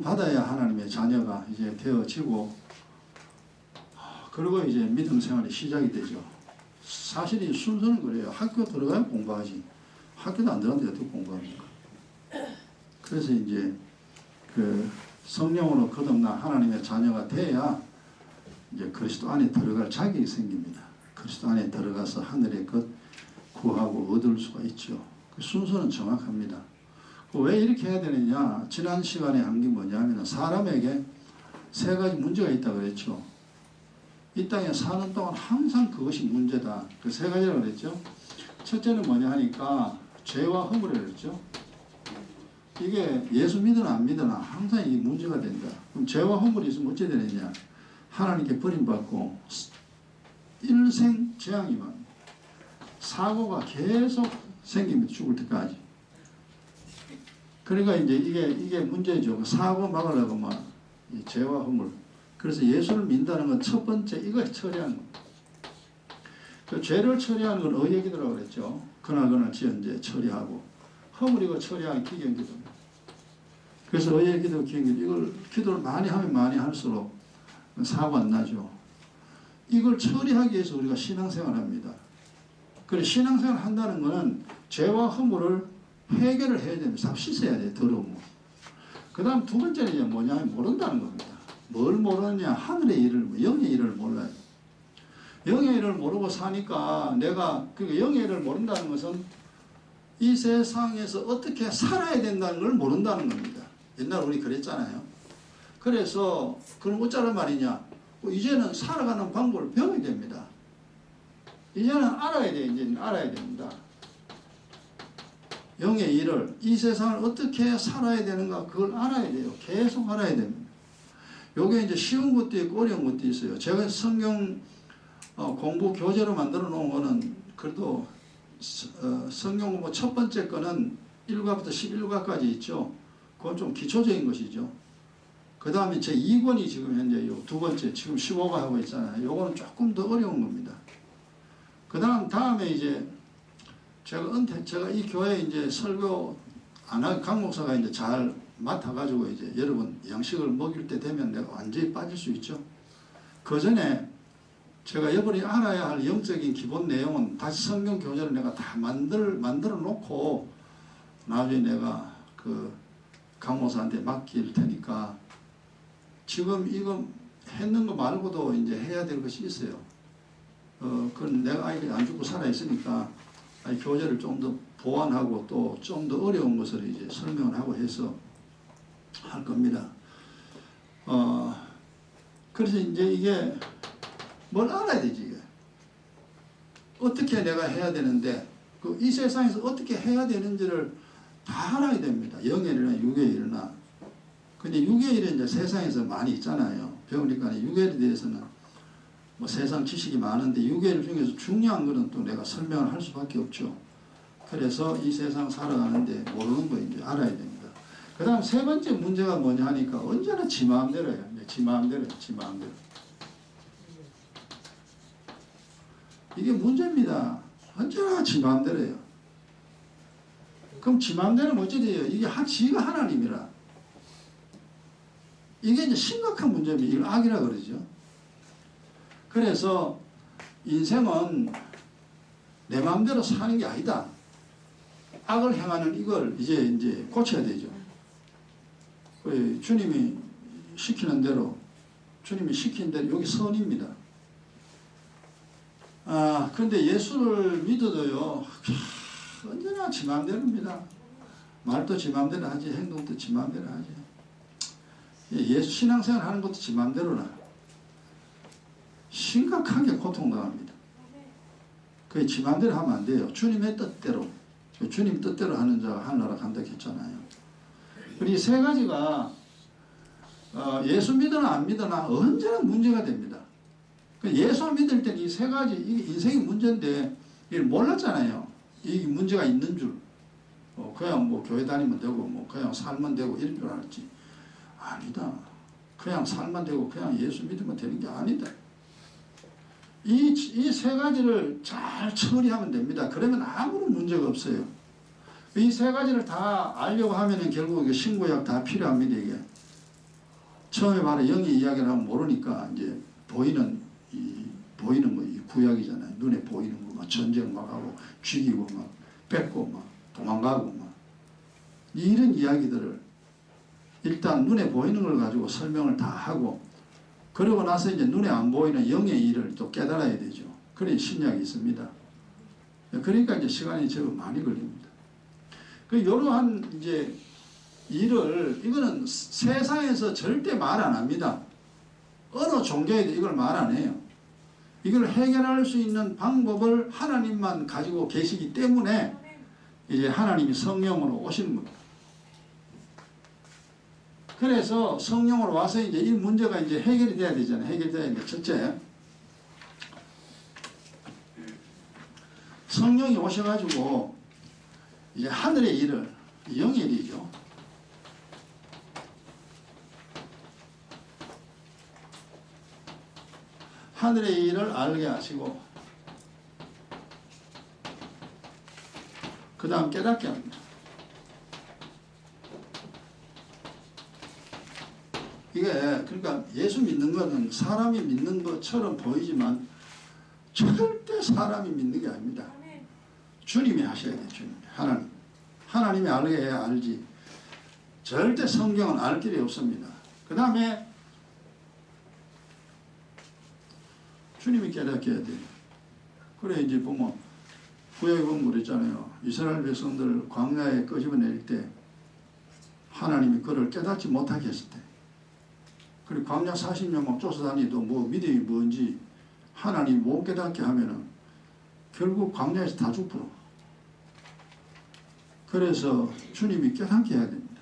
받아야 하나님의 자녀가 이제 되어지고, 그리고 이제 믿음 생활이 시작이 되죠. 사실 이 순서는 그래요. 학교 들어가야 공부하지. 학교도 안 들어갔는데 어떻게 공부합니까? 그래서 이제 그 성령으로 거듭난 하나님의 자녀가 돼야 이제 그리스도 안에 들어갈 자격이 생깁니다. 그리스도 안에 들어가서 하늘의 것 구하고 얻을 수가 있죠. 그 순서는 정확합니다. 왜 이렇게 해야 되느냐? 지난 시간에 한 게 뭐냐면 사람에게 세 가지 문제가 있다고 그랬죠. 이 땅에 사는 동안 항상 그것이 문제다. 그 세 가지라고 그랬죠. 첫째는 뭐냐 하니까 죄와 허물이라고 그랬죠. 이게 예수 믿으나 안 믿으나 항상 이 문제가 된다. 그럼 죄와 허물이 있으면 어찌 되느냐? 하나님께 버림받고 일생 재앙이만 사고가 계속 생깁니다. 죽을 때까지. 그러니까 이제 이게 문제죠. 사고 막으려고 막 이 죄와 허물. 그래서 예수를 믿는다는 건 첫 번째 이걸 처리하는 겁니다. 그 죄를 처리하는 건 의의 기도라고 그랬죠. 그날 지은 죄 처리하고, 허물이고 처리하는 기경 기도입니다. 그래서 의의 기도, 기경 기도, 이걸 기도를 많이 하면 많이 할수록 사고 안 나죠. 이걸 처리하기 위해서 우리가 신앙생활을 합니다. 그래서 신앙생활을 한다는 것은 죄와 허물을 해결을 해야 됩니다. 싹 씻어야 돼요. 더러운 거. 그 다음 두 번째는 이제 뭐냐면 모른다는 겁니다. 뭘 모르느냐? 하늘의 일을, 영의 일을 몰라요. 영의 일을 모르고 사니까 내가, 그러니까 영의 일을 모른다는 것은 이 세상에서 어떻게 살아야 된다는 걸 모른다는 겁니다. 옛날 우리 그랬잖아요. 그래서 그럼 어쩌란 말이냐? 이제는 살아가는 방법을 배워야 됩니다. 이제는 알아야 돼. 이제는 알아야 됩니다. 영의 일을, 이 세상을 어떻게 살아야 되는가, 그걸 알아야 돼요. 계속 알아야 됩니다. 요게 이제 쉬운 것도 있고 어려운 것도 있어요. 제가 성경 공부 교재로 만들어 놓은 거는 그래도 성경 공부 첫 번째 거는 1과부터 11과까지 있죠. 그건 좀 기초적인 것이죠. 그 다음에 제 2권이 지금 현재 요 두 번째, 지금 15과 하고 있잖아요. 요거는 조금 더 어려운 겁니다. 그 다음에 이제 제가 이 교회 이제 설교 안 하고 강 목사가 이제 잘 맡아가지고 이제 여러분 양식을 먹일 때 되면 내가 완전히 빠질 수 있죠. 그 전에 제가 여러분이 알아야 할 영적인 기본 내용은 다시 성경 교재를 내가 다 만들어 놓고 나중에 내가 그 강 목사한테 맡길 테니까 지금 이거 했는 거 말고도 이제 해야 될 것이 있어요. 그건 내가 아이가 안 죽고 살아있으니까 교재를 좀 더 보완하고 또 좀 더 어려운 것을 이제 설명을 하고 해서 할 겁니다. 그래서 이제 이게 뭘 알아야 되지, 이게. 어떻게 내가 해야 되는데, 이 세상에서 어떻게 해야 되는지를 다 알아야 됩니다. 영의 일이나 육의 일이나. 근데 육의 일은 이제 세상에서 많이 있잖아요. 배우니까 육의 일에 대해서는 뭐 세상 지식이 많은데 육의 일 중에서 중요한 거는 또 내가 설명을 할 수밖에 없죠. 그래서 이 세상 살아가는데 모르는 거 이제 알아야 됩니다. 그 다음 세 번째 문제가 뭐냐 하니까 언제나 지 마음대로예요. 지 마음대로. 이게 문제입니다. 언제나 지 마음대로예요. 그럼 지 마음대로는 어찌 돼요? 이게 지가 하나님이라. 이게 이제 심각한 문제입니다. 이걸 악이라 그러죠. 그래서 인생은 내 마음대로 사는 게 아니다. 악을 행하는 이걸 이제 고쳐야 되죠. 주님이 시키는 대로, 주님이 시킨 대로 여기 선입니다. 그런데 예수를 믿어도요, 언제나 지 마음대로입니다. 말도 지 마음대로 하지, 행동도 지 마음대로 하지. 예수 신앙생활 하는 것도 지 마음대로라. 심각하게 고통당합니다. 그게 지 마음대로 하면 안 돼요. 주님의 뜻대로. 주님 뜻대로 하는 자가 하늘나라 간다고 했잖아요. 그리고 이 세 가지가 예수 믿으나 안 믿으나 언제나 문제가 됩니다. 예수 믿을 때는 이 세 가지, 이게 인생의 문제인데 이걸 몰랐잖아요. 이 문제가 있는 줄. 그냥 뭐 교회 다니면 되고 뭐 그냥 살면 되고 이런 줄 알았지. 아니다. 그냥 살면 되고 그냥 예수 믿으면 되는 게 아니다. 이 세 가지를 잘 처리하면 됩니다. 그러면 아무런 문제가 없어요. 이 세 가지를 다 알려고 하면은 결국 신구약 다 필요합니다, 이게. 처음에 바로 영의 이야기를 하면 모르니까 이제 보이는 거 이 구약이잖아요. 눈에 보이는 거 막 전쟁 막 하고 죽이고 막 뺏고 막 도망가고 막 이런 이야기들을 일단 눈에 보이는 걸 가지고 설명을 다 하고 그러고 나서 이제 눈에 안 보이는 영의 일을 또 깨달아야 되죠. 그래 신약이 있습니다. 그러니까 이제 시간이 제법 많이 걸립니다. 이러한 이제 일을 이거는 세상에서 절대 말 안 합니다. 어느 종교에도 이걸 말 안 해요. 이걸 해결할 수 있는 방법을 하나님만 가지고 계시기 때문에 이제 하나님이 성령으로 오시는 겁니다. 그래서 성령으로 와서 이제 이 문제가 이제 해결이 돼야 되잖아요. 해결돼야 되는데 첫째, 성령이 오셔가지고 이제 하늘의 일을 영의 일이죠. 하늘의 일을 알게 하시고 그 다음 깨닫게 합니다. 이게 그러니까 예수 믿는 것은 사람이 믿는 것처럼 보이지만 절대 사람이 믿는 게 아닙니다. 주님이 하셔야 돼요. 주님이. 하나님이 알게 해야 알지. 절대 성경은 알 길이 없습니다. 그 다음에 주님이 깨닫게 해야 돼요. 그래 이제 보면 구약에 보면 그랬잖아요. 이스라엘 백성들 광야에 끄집어낼 때 하나님이 그를 깨닫지 못하게 했을 때 그리고 광야 40년 막 쫓아다니도 뭐 믿음이 뭔지 하나님이 못 깨닫게 하면은 결국 광야에서 다 죽고 그래서 주님이 깨닫게 해야 됩니다.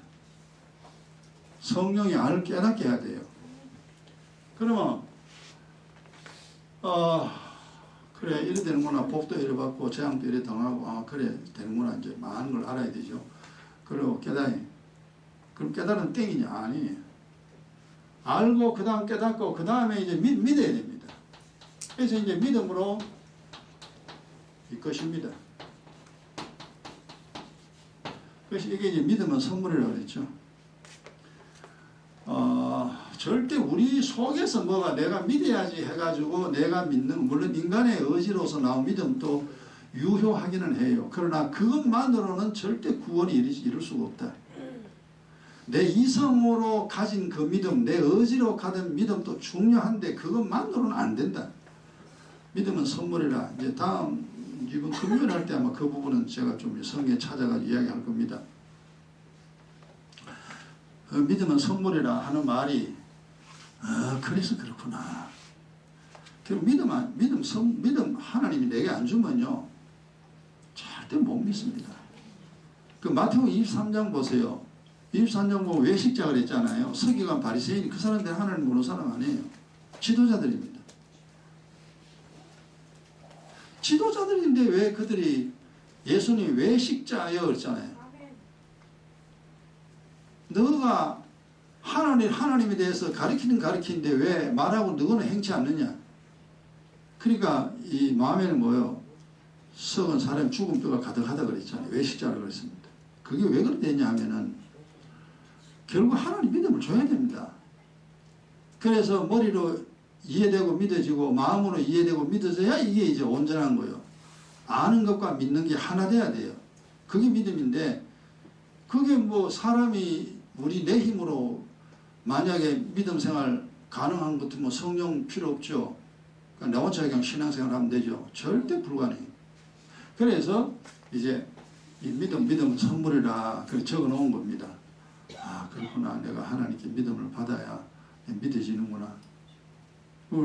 성령이 깨닫게 해야 돼요. 그러면 그래 이래 되는구나. 복도 이래 받고 재앙도 이래 당하고 그래 되는구나. 이제 많은 걸 알아야 되죠. 그리고 그럼 깨달은 땡이냐? 아니. 알고 그 다음 깨닫고 그 다음에 이제 믿어야 됩니다. 그래서 이제 믿음으로 이것입니다. 그래서 이게 이제 믿음은 선물이라고 그랬죠. 절대 우리 속에서 뭐가 내가 믿어야지 해가지고 내가 믿는, 물론 인간의 의지로서 나온 믿음도 유효하기는 해요. 그러나 그것만으로는 절대 구원이 이룰 수가 없다. 내 이성으로 가진 그 믿음, 내 의지로 가진 믿음도 중요한데 그것만으로는 안 된다. 믿음은 선물이라. 이제 다음 이번 금요일 할 때 아마 그 부분은 제가 좀 성경에 찾아가지고 이야기할 겁니다. 믿음은 선물이라 하는 말이 그래서 그렇구나. 결국 믿음 하나님이 내게 안 주면요 절대 못 믿습니다. 그 마태복음 23장 보세요. 23장 보면 외식자 그랬잖아요. 서기관 바리새인이 그 사람들이 하나님 모르는 사람 아니에요. 지도자들입니다. 지도자들인데 왜 그들이 예수님이 외식자여 그랬잖아요. 너가 하나님에 대해서 가르치는데 왜 말하고 너는 행치 않느냐. 그러니까 이 마음에는 뭐요? 썩은 사람 죽은 뼈가 가득하다 그랬잖아요. 외식자라고 그랬습니다. 그게 왜 그랬냐 하면은 결국 하나님 믿음을 줘야 됩니다. 그래서 머리로 이해되고 믿어지고 마음으로 이해되고 믿어져야 이게 이제 온전한 거예요. 아는 것과 믿는 게 하나 돼야 돼요. 그게 믿음인데 그게 뭐 사람이 우리 내 힘으로 만약에 믿음 생활 가능한 것도 뭐 성령 필요 없죠. 그러니까 나 혼자 그냥 신앙생활 하면 되죠. 절대 불가능해요. 그래서 이제 이 믿음은 선물이라 그렇게 적어 놓은 겁니다. 그렇구나. 내가 하나님께 믿음을 받아야 믿어지는구나.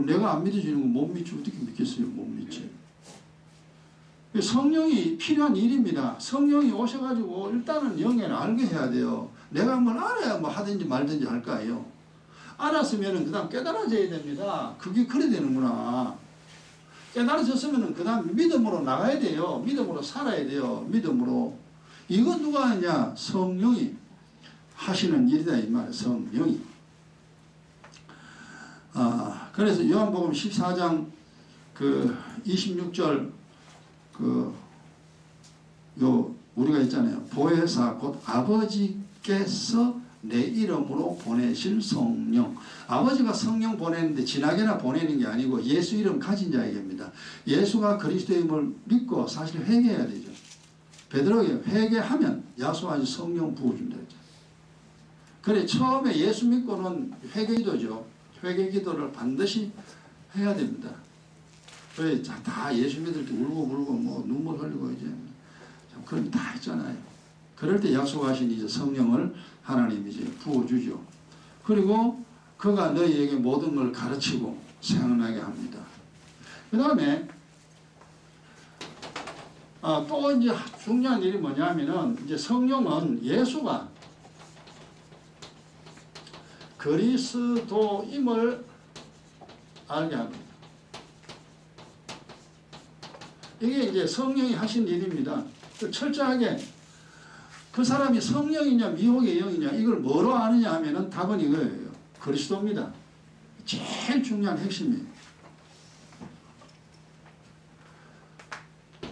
내가 안 믿어지는 거 못 믿지 어떻게 믿겠어요? 못 믿지. 성령이 필요한 일입니다. 성령이 오셔가지고 일단은 영예를 알게 해야 돼요. 내가 뭘 알아야 뭐 하든지 말든지 할 거예요. 알았으면은 그 다음 깨달아져야 됩니다. 그게 그래 되는구나. 깨달아졌으면은 그 다음 믿음으로 나가야 돼요. 믿음으로 살아야 돼요. 믿음으로. 이건 누가 하냐? 성령이 하시는 일이다 이 말이에요. 성령이. 그래서 요한복음 14장 그 26절 우리가 있잖아요. 보혜사 곧 아버지께서 내 이름으로 보내실 성령. 아버지가 성령 보내는데 지나게나 보내는 게 아니고 예수 이름 가진 자에게입니다. 예수가 그리스도임을 믿고 사실 회개해야 되죠. 베드로에게 회개하면 야소하지 성령 부어준다 했죠. 그래 처음에 예수 믿고는 회개기도죠. 회개기도를 반드시 해야 됩니다. 왜 다 예수 믿을 때 울고 불고 뭐 눈물 흘리고 이제 그런 다 했잖아요. 그럴 때 약속하신 이제 성령을 하나님이 이제 부어주죠. 그리고 그가 너희에게 모든 걸 가르치고 생각나게 합니다. 그 다음에 또 이제 중요한 일이 뭐냐면은 이제 성령은 예수가 그리스도임을 알게 합니다. 이게 이제 성령이 하신 일입니다. 철저하게 그 사람이 성령이냐 미혹의 영이냐 이걸 뭐로 아느냐 하면은 답은 이거예요. 그리스도입니다. 제일 중요한 핵심이에요.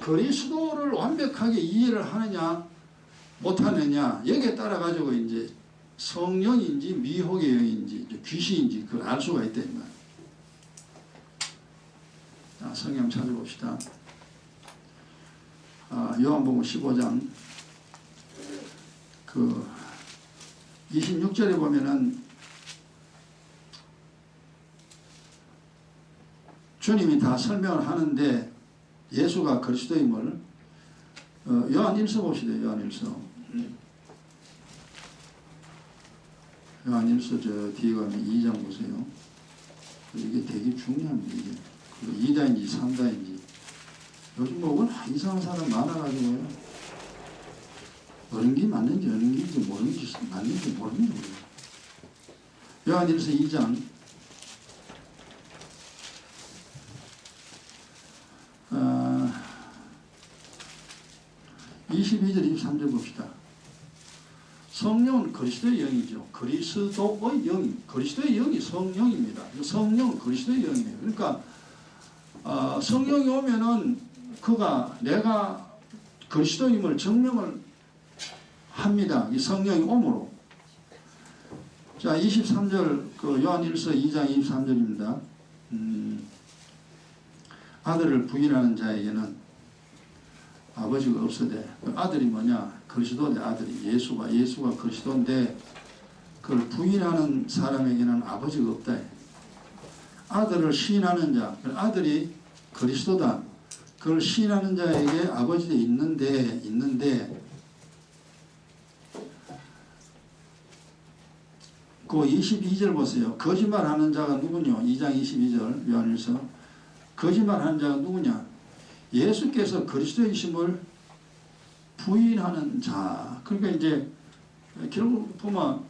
그리스도를 완벽하게 이해를 하느냐 못하느냐 여기에 따라 가지고 이제 성령인지 미혹의 영인지 귀신인지 그걸 알 수가 있다 이 말이에요. 자, 성경 찾아봅시다. 요한복음 15장 그 26절에 보면은 주님이 다 설명을 하는데 예수가 그리스도임을 요한일서 봅시다. 요한일서 저 뒤에 가면 2장 보세요. 이게 되게 중요합니다. 이게 2다인지 3다인지 요즘 뭐 워낙 이상한 사람 많아가지고요. 어느 게 맞는지 어느 게인지 모르는지 맞는지 모르는지 모르겠어요. 요한일서 2장 22절 23절 봅시다. 성령은 그리스도의 영이죠. 그리스도의 영이 그리스도의 영이 성령입니다. 성령은 그리스도의 영이에요. 그러니까 성령이 오면은 그가 내가 그리스도임을 증명을 합니다. 이 성령이 오므로. 자, 23절 그 요한일서 2장 23절입니다. 아들을 부인하는 자에게는 아버지가 없으되 그 아들이 뭐냐? 그리스도의 아들이 예수가 그리스도인데 그걸 부인하는 사람에게는 아버지가 없다. 아들을 시인하는 자, 아들이 그리스도다. 그걸 시인하는 자에게 아버지도 있는데 그 22절 보세요. 거짓말하는 자가 누구냐? 2장 22절 요한일서 거짓말하는 자가 누구냐? 예수께서 그리스도이심을 부인하는 자. 그러니까 이제 결국 보면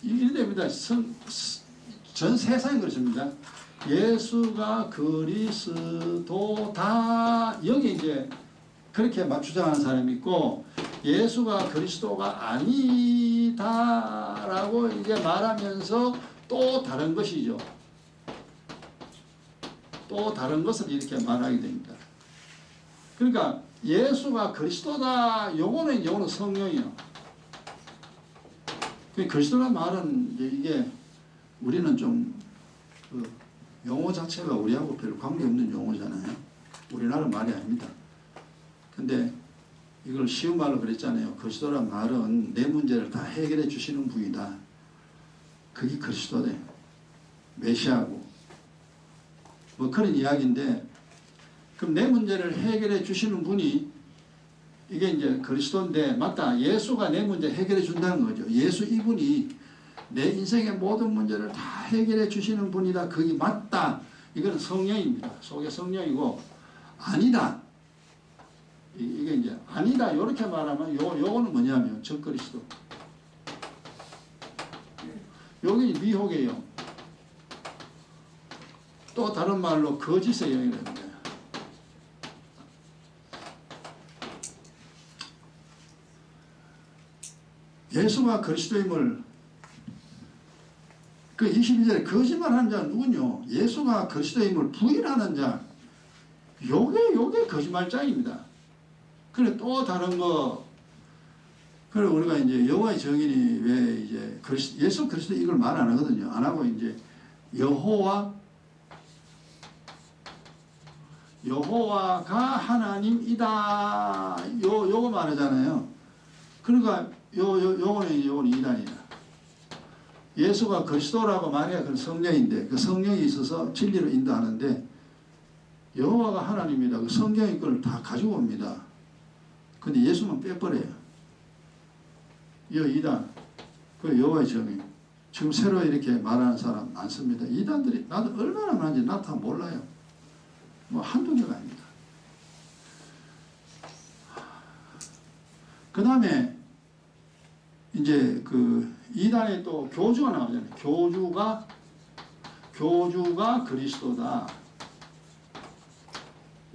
이됩니다. 전 세상이 그렇습니다. 예수가 그리스도다. 여기 이제 그렇게 주장하는 사람이 있고 예수가 그리스도가 아니다라고 이제 말하면서 또 다른 것이죠. 또 다른 것을 이렇게 말하게 됩니다. 그러니까 예수가 그리스도다. 요거는 성령이요. 그리스도란 말은 이게 우리는 좀 용어 자체가 우리하고 별로 관계없는 용어잖아요. 우리나라 말이 아닙니다. 근데 이걸 쉬운 말로 그랬잖아요. 그리스도란 말은 내 문제를 다 해결해 주시는 분이다. 그게 그리스도네. 메시아고. 뭐 그런 이야기인데 그럼 내 문제를 해결해 주시는 분이 이게 이제 그리스도인데 맞다. 예수가 내 문제 해결해 준다는 거죠. 예수 이분이 내 인생의 모든 문제를 다 해결해 주시는 분이다. 그게 맞다. 이건 성령입니다. 속에 성령이고 아니다. 이게 이제 아니다. 이렇게 말하면 요거는 뭐냐면 적그리스도. 여기 미혹의 영. 또 다른 말로 거짓의 영이랍니다. 예수가 그리스도임을 그 22절에 거짓말하는 자는 누구냐? 예수가 그리스도임을 부인하는 자. 요게 거짓말장입니다. 그래 또 다른 거. 그리고 우리가 이제 여호와의 증인이 왜 이제 예수 그리스도 이걸 말 안 하거든요. 안 하고 이제 여호와가 하나님이다. 요거 말하잖아요. 그러니까 요거는 이단이야. 예수가 그리스도라고 말해야 그 성령인데 그 성령이 있어서 진리로 인도하는데 여호와가 하나님이다. 그 성경의 걸 다 가지고 옵니다. 근데 예수만 빼버려요. 이단, 그 여호와의 증인. 지금 새로 이렇게 말하는 사람 많습니다. 이단들이 나도 얼마나 많은지 나도 다 몰라요. 뭐 한두 개가 아닙니다. 그 다음에 이제 그 이단에 또 교주가 나오잖아요. 교주가 그리스도다.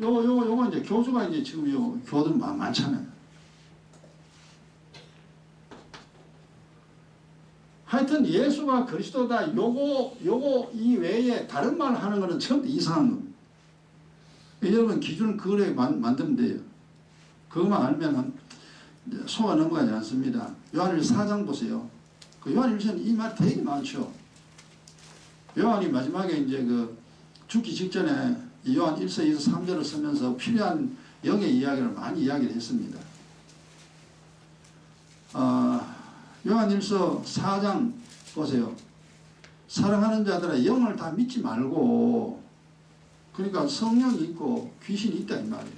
요거 이제 교주가 이제 지금 요 교들 많잖아요. 하여튼 예수가 그리스도다. 요거 이 외에 다른 말 하는 거는 처음부터 이상한 겁니다. 여러분 기준을 그거에 만들면 돼요. 그것만 알면은 속아 넘어가지 않습니다. 요한일서 4장 보세요. 그 요한일서는 이 말 되게 많죠. 요한이 마지막에 이제 그 죽기 직전에 요한 1서 2서 3절을 쓰면서 필요한 영의 이야기를 많이 이야기를 했습니다. 요한일서 4장 보세요. 사랑하는 자들아 영을 다 믿지 말고, 그러니까 성령이 있고 귀신이 있다 이 말이에요.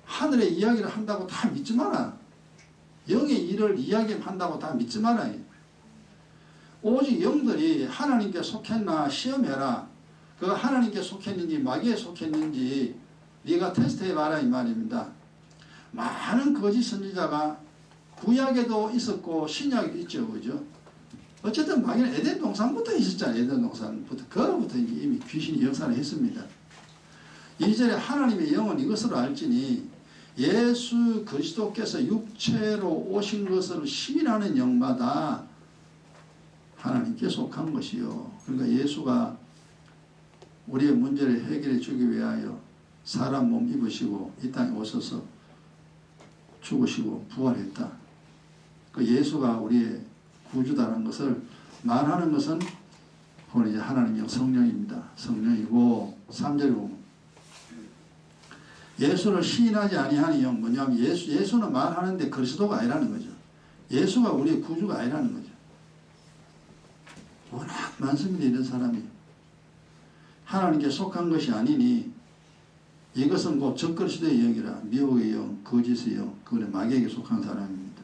하늘의 이야기를 한다고 다 믿지 마라. 영의 일을 이야기한다고 다 믿지 마라. 오직 영들이 하나님께 속했나 시험해라. 그 하나님께 속했는지 마귀에 속했는지 네가 테스트해봐라 이 말입니다. 많은 거짓 선지자가 구약에도 있었고 신약에도 있죠. 그죠? 어쨌든 마귀는 에덴 동산부터 있었잖아요. 에덴 동산부터. 그로부터 이미 귀신이 역사를 했습니다. 2절에 하나님의 영은 이것으로 알지니 예수 그리스도께서 육체로 오신 것을 시인하는 영마다 하나님께 속한 것이요. 그러니까 예수가 우리의 문제를 해결해 주기 위하여 사람 몸 입으시고 이 땅에 오셔서 죽으시고 부활했다. 그 예수가 우리의 구주다라는 것을 말하는 것은 그건 이제 하나님의 성령입니다. 성령이고 3절에 보면 예수를 시인하지 아니하는 영 뭐냐면 예수는 말하는데 그리스도가 아니라는 거죠. 예수가 우리의 구주가 아니라는 거죠. 워낙 많습니다. 이런 사람이. 하나님께 속한 것이 아니니 이것은 곧 적그리스도의 영이라 미혹의 영, 거짓의 영, 그거는 마귀에게 속한 사람입니다.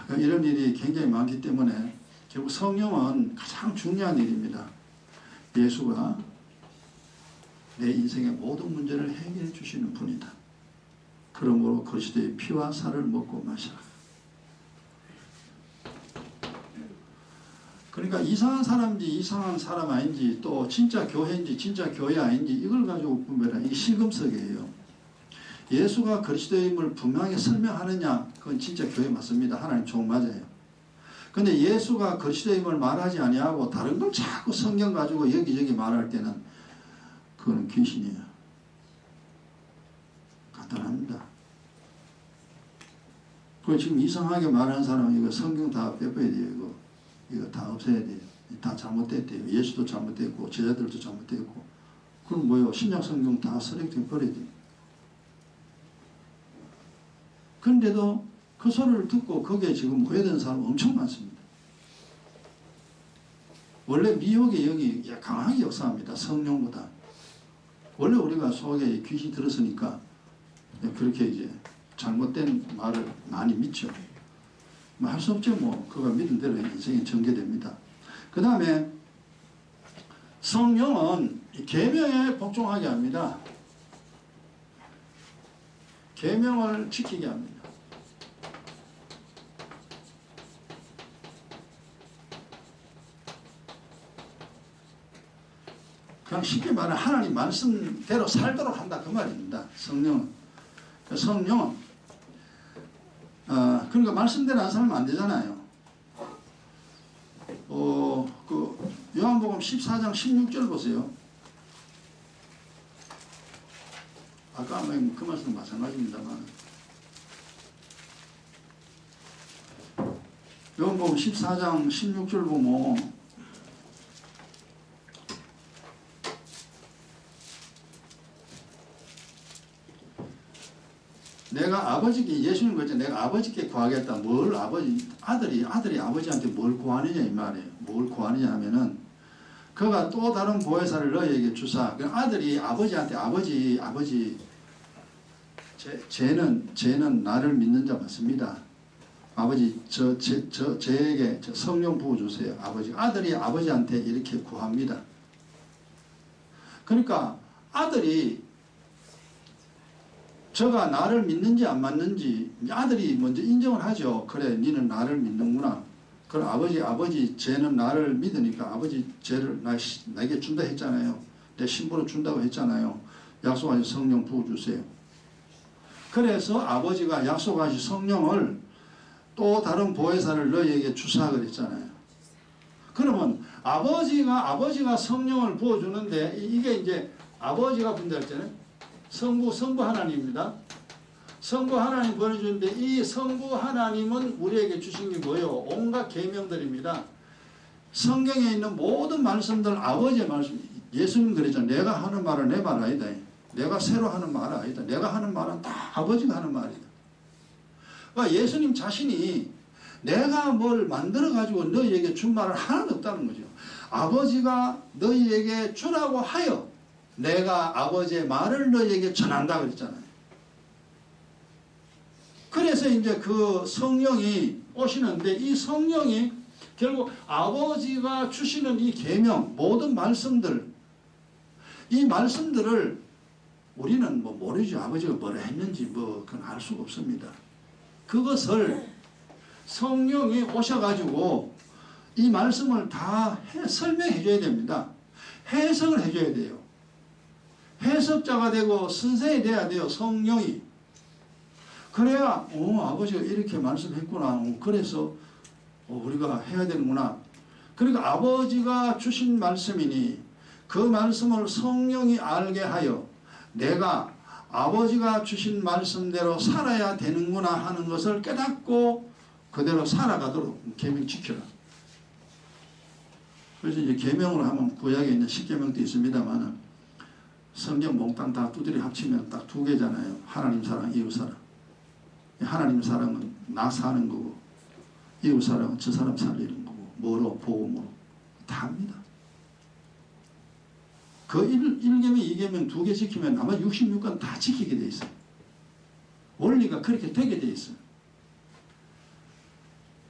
그러니까 이런 일이 굉장히 많기 때문에 결국 성령은 가장 중요한 일입니다. 예수가 내 인생의 모든 문제를 해결해 주시는 분이다. 그러므로 그리스도의 피와 살을 먹고 마시라. 그러니까 이상한 사람인지 이상한 사람 아닌지 또 진짜 교회인지 진짜 교회 아닌지 이걸 가지고 분별하는 이게 실금석이에요. 예수가 그리스도임을 분명하게 설명하느냐 그건 진짜 교회 맞습니다. 하나님 종 맞아요. 근데 예수가 그리스도임을 말하지 아니하고 다른 걸 자꾸 성경 가지고 여기저기 말할 때는 그거는 귀신이에요. 간단합니다. 그 지금 이상하게 말하는 사람은 이거 성경 다 빼버려야 돼요. 이거 다 없애야 돼요. 다 잘못됐대요. 예수도 잘못됐고 제자들도 잘못됐고. 그럼 뭐요? 신약 성경 다 쓰레기통에 버려야 돼요. 그런데도 그 소리를 듣고 거기에 지금 오해되는 사람 엄청 많습니다. 원래 미혹의 영이 강하게 역사합니다. 성령보다. 원래 우리가 속에 귀신이 들었으니까 그렇게 이제 잘못된 말을 많이 믿죠. 뭐 할 수 없죠. 뭐 그가 믿은 대로 인생이 전개됩니다. 그 다음에 성령은 계명에 복종하게 합니다. 계명을 지키게 합니다. 그냥 쉽게 말하면 하나님 말씀대로 살도록 한다 그 말입니다. 성령은 그러니까 말씀대로 안 살면 안 되잖아요. 그 요한복음 14장 16절 보세요. 아까 그 말씀 마찬가지입니다만 요건 보면 14장 16절 보면 내가 아버지께 예수님 그랬죠. 내가 아버지께 구하겠다. 뭘 아들이 아버지한테 뭘 구하느냐 이 말이에요. 뭘 구하느냐 하면은 그가 또 다른 보혜사를 너희에게 주사. 아들이 아버지한테 아버지 쟤는 나를 믿는 자 맞습니다. 아버지 저에게 성령 부어 주세요. 아들이 아버지한테 이렇게 구합니다. 그러니까 아들이 저가 나를 믿는지 안 믿는지 아들이 먼저 인정을 하죠. 그래 니는 나를 믿는구나. 그럼 아버지 쟤는 나를 믿으니까 아버지 쟤를 나에게 준다 했잖아요. 내 신부로 준다고 했잖아요. 약속하신 성령 부어주세요. 그래서 아버지가 약속하신 성령을 또 다른 보혜사를 너희에게 주사 그랬잖아요. 그러면 아버지가 성령을 부어주는데 이게 이제 아버지가 분자했잖아요. 성부 하나님입니다. 성부 하나님 보내주는데 이 성부 하나님은 우리에게 주신 게 뭐예요? 온갖 계명들입니다. 성경에 있는 모든 말씀들 아버지의 말씀. 예수님 그랬잖아요. 내가 하는 말은 내 말 아니다. 내가 새로 하는 말 아니다. 내가 하는 말은 다 아버지가 하는 말이다. 그러니까 예수님 자신이 내가 뭘 만들어 가지고 너희에게 준 말은 하나도 없다는 거죠. 아버지가 너희에게 주라고 하여 내가 아버지의 말을 너희에게 전한다 그랬잖아요. 그래서 이제 그 성령이 오시는데 이 성령이 결국 아버지가 주시는 이 계명 모든 말씀들 이 말씀들을 우리는 뭐 모르죠. 아버지가 뭐라 했는지 그건 알 수가 없습니다. 그것을 성령이 오셔가지고 이 말씀을 다 설명해 줘야 됩니다. 해석을 해 줘야 돼요. 해석자가 되고 선생이 돼야 돼요. 성령이. 그래야 아버지가 이렇게 말씀했구나. 그래서 우리가 해야 되는구나. 그러니까 아버지가 주신 말씀이니 그 말씀을 성령이 알게 하여 내가 아버지가 주신 말씀대로 살아야 되는구나 하는 것을 깨닫고 그대로 살아가도록 계명 지켜라. 그래서 이제 계명으로 하면 구약에 있는 10계명도 있습니다만 성경 몽땅 다 두드려 합치면 딱 두 개잖아요. 하나님 사랑, 이웃 사랑. 하나님 사랑은 나 사는 거고 이웃 사랑은 저 사람 살리는 거고 뭐로? 복음으로. 다 합니다. 그 1계명, 2계명 두 개 지키면 아마 66권 다 지키게 돼 있어요. 원리가 그렇게 되게 돼 있어요.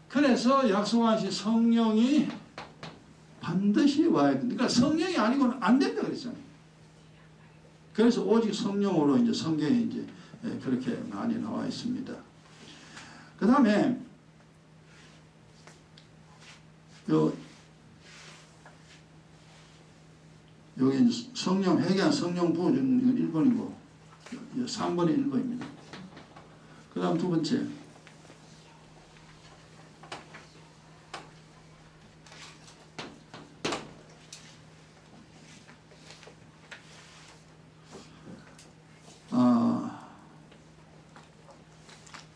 그래서 약속하신 성령이 반드시 와야 된다. 그러니까 성령이 아니고는 안 된다 그랬잖아요. 그래서 오직 성령으로 이제 성경에 이제 그렇게 많이 나와 있습니다. 그 다음에 여기 성령 회개한 성령 부어주는 건 1번이고 3번이 1번입니다. 그 다음 두 번째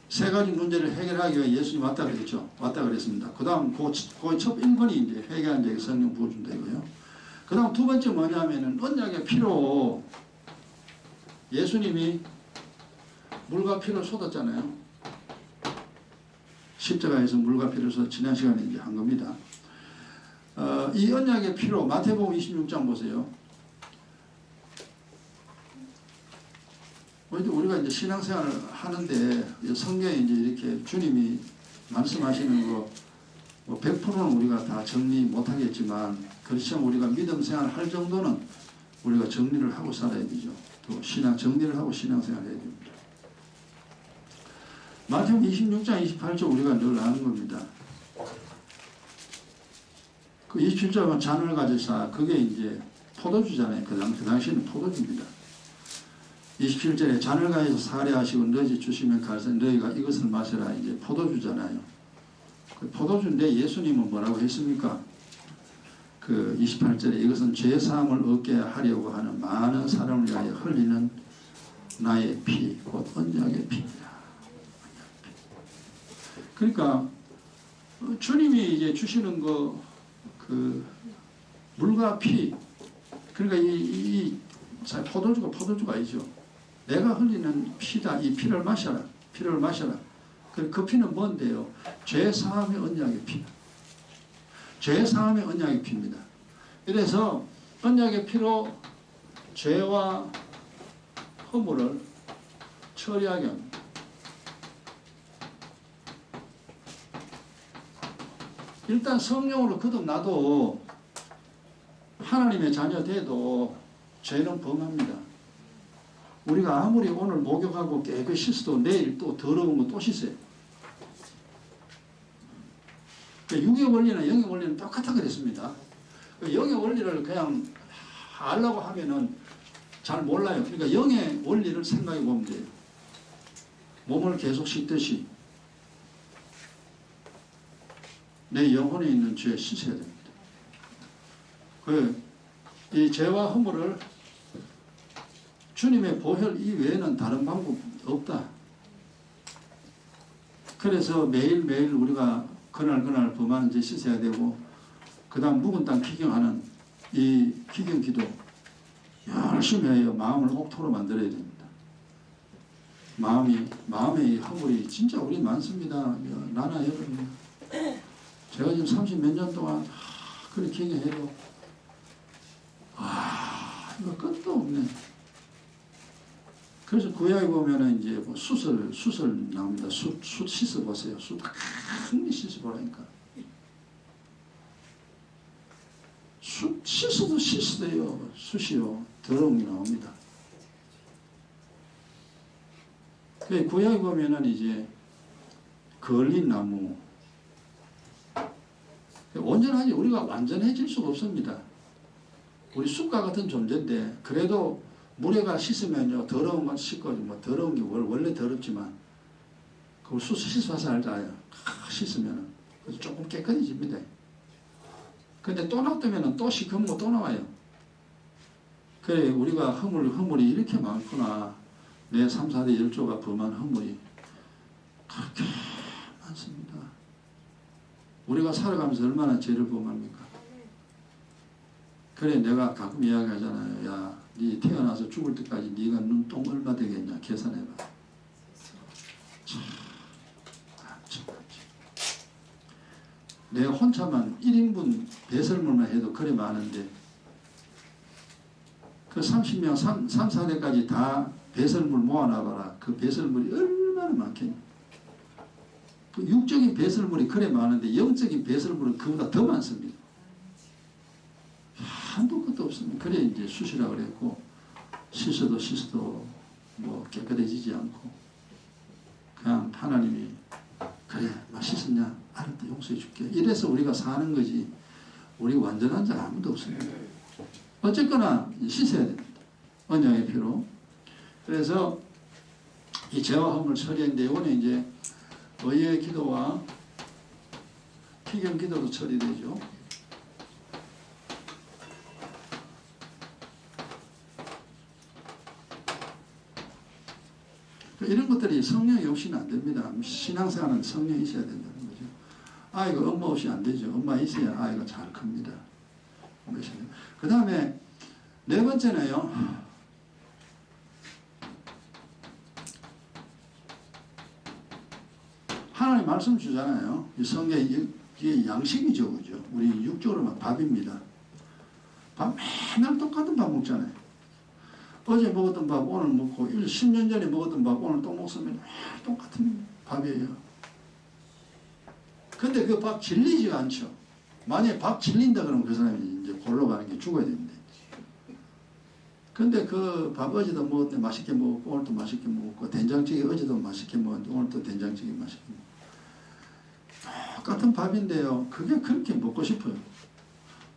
세 가지 문제를 해결하기 위해 예수님 왔다 그랬죠. 왔다 그랬습니다. 그 다음 그 첫 1번이 이제 회개한 자에게 성령 부어준다 이거요. 그 다음 두 번째 뭐냐면은 언약의 피로 예수님이 물과 피를 쏟았잖아요. 십자가에서 물과 피를 쏟아 지난 시간에 이제 한 겁니다. 이 언약의 피로 마태복음 26장 보세요. 우리가 이제 신앙생활을 하는데 성경에 이제 이렇게 주님이 말씀하시는 거 100%는 우리가 다 정리 못하겠지만 그렇지만 우리가 믿음 생활을 할 정도는 우리가 정리를 하고 살아야 되죠. 또 정리를 하고 신앙생활을 해야 됩니다. 마태복음 26장 28절 우리가 늘 아는 겁니다. 그 27절은 잔을 가져사 그게 이제 포도주잖아요. 그 당시에는 포도주입니다. 27절에 잔을 가져서 살해하시고 너희 주시면 갈색 너희가 이것을 마시라 이제 포도주잖아요. 그 포도주인데 예수님은 뭐라고 했습니까? 그 28절에 이것은 죄사함을 얻게 하려고 하는 많은 사람을 위하여 흘리는 나의 피, 곧 언약의 피입니다. 그러니까 주님이 이제 주시는 그 물과 피, 그러니까 자, 포도주가 아니죠. 내가 흘리는 피다. 이 피를 마셔라. 피를 마셔라. 그 피는 뭔데요? 죄 사함의 언약의 피. 죄 사함의 언약의 피입니다. 그래서 언약의 피로 죄와 허물을 처리하게 합니다. 일단 성령으로 거듭나도 하나님의 자녀 돼도 죄는 범합니다. 우리가 아무리 오늘 목욕하고 깨끗이 씻어도 내일 또 더러운 거 또 씻어요. 육의 원리나 영의 원리는 똑같아 그랬습니다. 영의 원리를 그냥 하려고 하면은 잘 몰라요. 그러니까 영의 원리를 생각해 보면 돼요. 몸을 계속 씻듯이 내 영혼에 있는 죄 씻어야 됩니다. 이 죄와 허물을 주님의 보혈 이외에는 다른 방법 없다. 그래서 매일매일 우리가 그날 범하는 죄 씻어야 되고, 그 다음 묵은 땅 기경하는 이 기경 기도 열심히 해요. 마음을 옥토로 만들어야 됩니다. 마음의 허물이 진짜 우리 많습니다. 나나 여러분. 제가 지금 30몇 년 동안 그렇게 기경해도 이거 끝도 없네. 그래서 구약에 보면은 이제 뭐 수설 나옵니다. 숯 씻어보세요. 숯 큰 게 씻어보라니까. 숯 씻어도요. 숯이요. 더러운 게 나옵니다. 그 구약에 보면은 이제 걸린 나무. 온전하지. 우리가 완전해질 수가 없습니다. 우리 숯과 같은 존재인데, 그래도 물에가 씻으면요, 더러운 건 씻고, 뭐 더러운 게 원래 더럽지만, 그걸 숯 씻어서 알잖아요. 씻으면은. 그래서 조금 깨끗해집니다. 근데 또 놔두면은 또 시커먼 거 또 나와요. 그래, 우리가 허물이 이렇게 많구나. 내 3, 4대 열조가 범한 허물이 그렇게 많습니다. 우리가 살아가면서 얼마나 죄를 범합니까? 그래, 내가 가끔 이야기하잖아요. 야, 네 태어나서 죽을 때까지 네가 눈똥 얼마 되겠냐 계산해봐. 참. 내 혼자만 1인분 배설물만 해도 그래 많은데, 그 30명 3, 4대까지 다 배설물 모아놔봐라. 그 배설물이 얼마나 많겠냐. 그 육적인 배설물이 그래 많은데 영적인 배설물은 그보다 더 많습니다. 한도 끝도 없습니다. 그래 이제 숯이라고 그랬고, 씻어도 뭐 깨끗해지지 않고, 그냥 하나님이 그래 씻었냐 알았다 용서해 줄게 이래서 우리가 사는 거지, 우리 완전한 자 아무도 없습니다. 어쨌거나 씻어야 됩니다. 언약의 피로. 그래서 이 죄와 허물 처리인데, 이번에 이제 의의 기도와 피경 기도도 처리되죠. 이런 것들이 성령이 없이는 안 됩니다. 신앙생활은 성령이 있어야 된다는 거죠. 아이가 엄마 없이 안 되죠. 엄마 있어야 아이가 잘 큽니다. 그 다음에 네 번째는요, 하나님 말씀 주잖아요. 이 성경이 이게 양식이죠, 그죠? 우리 육적으로만 밥입니다. 밥 맨날 똑같은 밥 먹잖아요. 어제 먹었던 밥 오늘 먹고 10년 전에 먹었던 밥 오늘 또 먹으면 똑같은 밥이에요. 근데 그 밥 질리지가 않죠. 만약에 밥 질린다 그러면 그 사람이 이제 골로 가는 게 죽어야 됩니다. 근데 그 밥 어제도 먹었는데 맛있게 먹었고 오늘 또 맛있게 먹었고, 된장찌개 어제도 맛있게 먹었는데 오늘 또 된장찌개 맛있게 먹었고, 똑같은 밥인데요, 그게 그렇게 먹고 싶어요.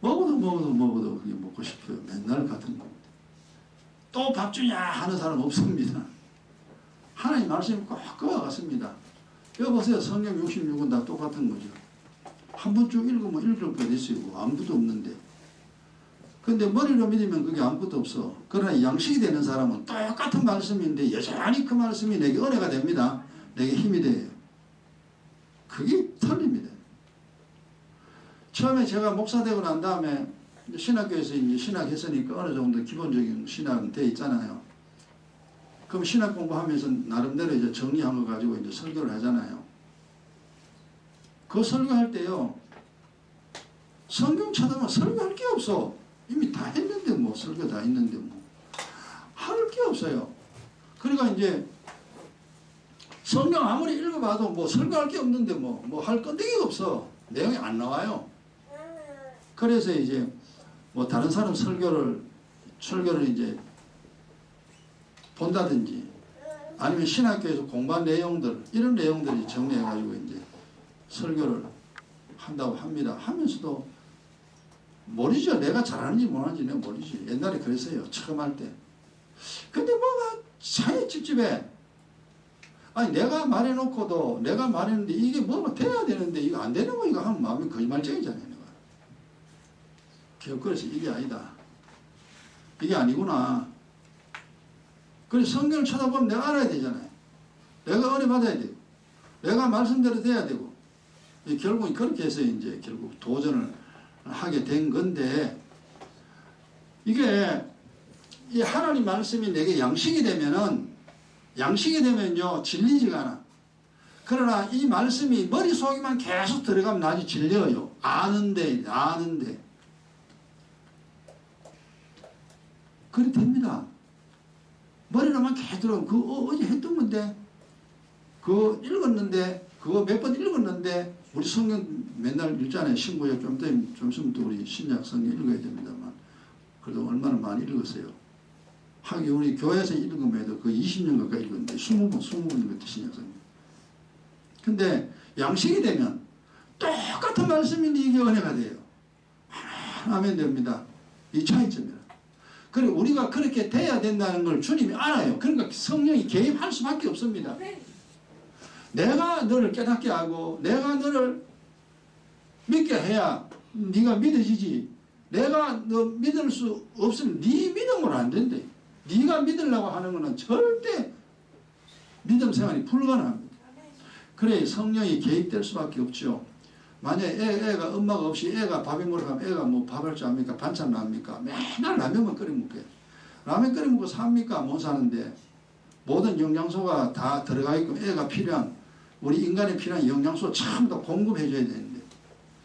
먹어도 그게 먹고 싶어요. 맨날 같은 거. 또 밥 주냐 하는 사람 없습니다. 하나님 말씀이 꼭 그와 같습니다. 여보세요. 성경 66은 다 똑같은 거죠. 한 번 쭉 읽으면 읽을 것 있어요. 아무것도 없는데. 근데 머리로 믿으면 그게 아무것도 없어. 그러나 양식이 되는 사람은 똑같은 말씀인데 여전히 그 말씀이 내게 은혜가 됩니다. 내게 힘이 돼요. 그게 틀립니다. 처음에 제가 목사 되고 난 다음에 신학교에서 이제 신학했으니까 어느 정도 기본적인 신학은 돼 있잖아요. 그럼 신학 공부하면서 나름대로 이제 정리한 거 가지고 이제 설교를 하잖아요. 그 설교할 때요, 성경 찾아보면 설교할 게 없어. 이미 다 했는데 뭐, 설교 다 했는데 뭐. 할 게 없어요. 그러니까 이제 성경 아무리 읽어봐도 뭐 설교할 게 없는데 뭐 할 건데기가 없어. 내용이 안 나와요. 그래서 이제 뭐 다른 사람 설교를 이제 본다든지 아니면 신학교에서 공부한 내용들, 이런 내용들이 정리해가지고 이제 설교를 한다고 합니다. 하면서도 모르죠. 내가 잘하는지 못하는지 내가 모르지. 옛날에 그랬어요. 처음 할 때. 근데 뭐가 차에 찝찝해. 아니 내가 말해놓고도 내가 말했는데 이게 뭐가 돼야 되는데 이거 안 되는 거 이거 하면 마음이 거짓말쟁이잖아요. 내가. 그래서 이게 아니다. 이게 아니구나. 그래서 성경을 쳐다보면 내가 알아야 되잖아요. 내가 은혜 받아야 되고 내가 말씀대로 돼야 되고 결국 그렇게 해서 이제 결국 도전을 하게 된 건데, 이게 이 하나님 말씀이 내게 양식이 되면요 질리지가 않아. 그러나 이 말씀이 머릿속에만 계속 들어가면 나중에 질려요. 아는데 그래 됩니다. 머리로만 계속 들어가면 어제 했던 건데 그거 읽었는데 그거 몇 번 읽었는데, 우리 성경 맨날 읽잖아요. 신구약 좀 있으면 또 우리 신약 성경 읽어야 됩니다만 그래도 얼마나 많이 읽었어요. 하긴 우리 교회에서 읽으면도 그 20년 가까이 읽었는데 20번 읽었대 신약 성경. 근데 양식이 되면 똑같은 말씀인데 이게 은혜가 돼요. 하면 됩니다. 이 차이점이라. 그래 우리가 그렇게 돼야 된다는 걸 주님이 알아요. 그러니까 성령이 개입할 수밖에 없습니다. 내가 너를 깨닫게 하고 내가 너를 믿게 해야 네가 믿어지지. 내가 너 믿을 수 없으면 네 믿음으로 안 된대. 네가 믿으려고 하는 것은 절대 믿음 생활이 불가능합니다. 그래 성령이 개입될 수밖에 없죠. 만약에 애가 엄마가 없이 애가 밥에 먹으러 가면 애가 뭐 밥할 줄 압니까? 반찬을 합니까? 맨날 라면만 끓여 먹게. 라면 끓여 먹고 삽니까? 못 사는데 모든 영양소가 다 들어가 있고 애가 필요한, 우리 인간이 필요한 영양소 전부 다 공급해 줘야 되는데,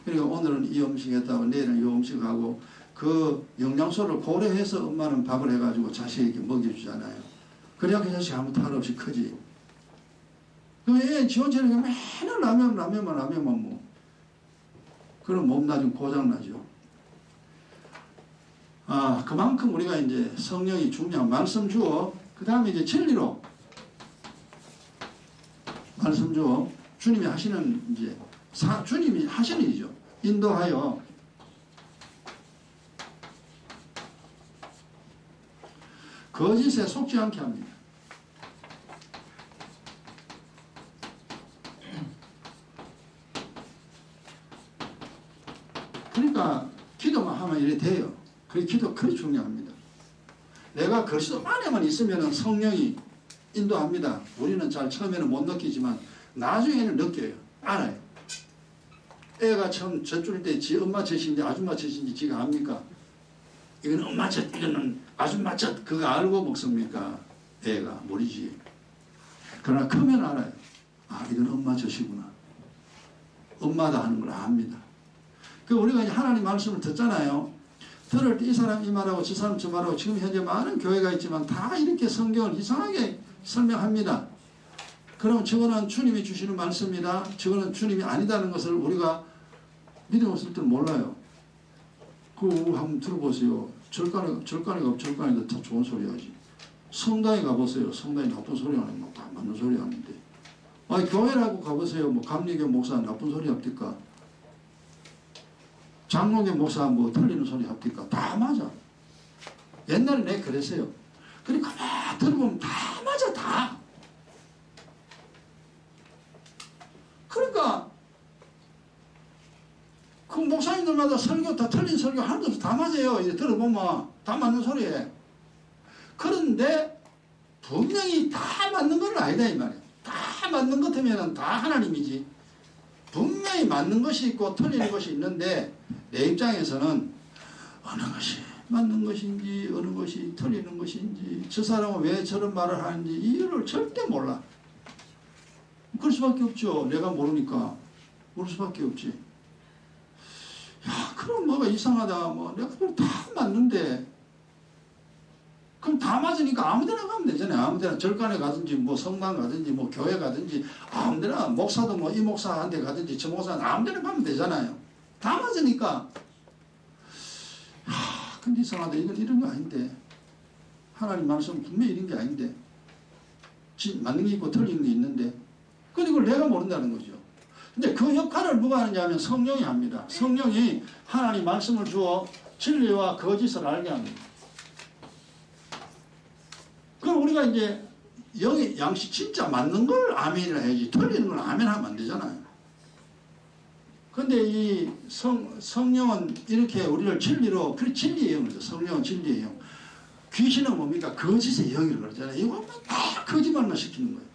그러니까 오늘은 이 음식 했다고 내일은 이 음식하고 그 영양소를 고려해서 엄마는 밥을 해가지고 자식에게 먹여주잖아요. 그래야 그 자식이 아무 탈 없이 크지. 그럼 애 지원처럼 맨날 라면만 뭐. 그럼 몸 나중 고장나죠. 그만큼 우리가 이제 성령이 중요한 말씀 주어, 그 다음에 이제 진리로 말씀 주어, 주님이 하시는 이제 주님이 하시는 일이죠. 인도하여 거짓에 속지 않게 합니다. 그러니까 기도만 하면 이래 돼요. 그 기도 그리 중요합니다. 내가 그리스도 안에만 있으면 성령이 인도합니다. 우리는 잘 처음에는 못 느끼지만 나중에는 느껴요. 알아요. 애가 처음 젖줄 때 지 엄마 젖인지 아줌마 젖인지 지가 압니까? 이건 엄마 젖, 이거는 아줌마 젖, 그거 알고 먹습니까? 애가 모르지. 그러나 크면 알아요. 이건 엄마 젖이구나. 엄마다 하는 걸 압니다. 그 우리가 이제 하나님 말씀을 듣잖아요. 들을 때 이 사람 이 말하고 저 사람 저 말하고, 지금 현재 많은 교회가 있지만 다 이렇게 성경을 이상하게 설명합니다. 그럼 저거는 주님이 주시는 말씀이다, 저거는 주님이 아니다는 것을 우리가 믿음 없을 때 몰라요. 그거 한번 들어보세요. 절간에 다 좋은 소리 하지. 성당에 가보세요. 성당에 나쁜 소리 하는 거 다 맞는 소리 하는데. 교회라고 가보세요. 뭐 감리교 목사 나쁜 소리 합니까? 장로교 목사 뭐 틀리는 소리 합니까? 다 맞아. 옛날에 내가 그랬어요. 그러니까 막 들어보면 다 맞아, 다. 그러니까 그 목사님들마다 설교 다 틀린 설교 하나도 없어. 다 맞아요. 이제 들어보면 다 맞는 소리에. 그런데 분명히 다 맞는 건 아니다 이 말이에요. 다 맞는 것 같으면 다 하나님이지. 분명히 맞는 것이 있고 틀리는 것이 있는데 내 입장에서는 어느 것이 맞는 것인지 어느 것이 틀리는 것인지 저 사람은 왜 저런 말을 하는지 이유를 절대 몰라. 그럴 수밖에 없죠. 내가 모르니까. 모를 수밖에 없지. 야, 그럼 뭐가 이상하다. 뭐 내가 그걸 다 맞는데 그럼 다 맞으니까 아무데나 가면 되잖아요. 아무데나 절간에 가든지 뭐 성당 가든지 뭐 교회 가든지 아무데나 목사도 뭐 이 목사한테 가든지 저 목사한테 아무데나 가면 되잖아요. 다 맞으니까. 근데 이상하다. 이건 이런 거 아닌데. 하나님 말씀 분명히 이런 게 아닌데. 맞는 게 있고 틀린 게 있는데. 근데 이걸 내가 모른다는 거죠. 근데 그 역할을 누가 하느냐 하면 성령이 합니다. 성령이 하나님 말씀을 주어 진리와 거짓을 알게 합니다. 그럼 우리가 이제 여기 양식 진짜 맞는 걸 아멘이라 해야지 틀리는 걸 아멘 하면 안 되잖아요. 근데 이 성령은 이렇게 우리를 진리로, 그 진리의 영이죠. 성령은 진리의 영. 귀신은 뭡니까? 거짓의 영이라고 그러잖아요. 이거 다 거짓말만 시키는 거예요.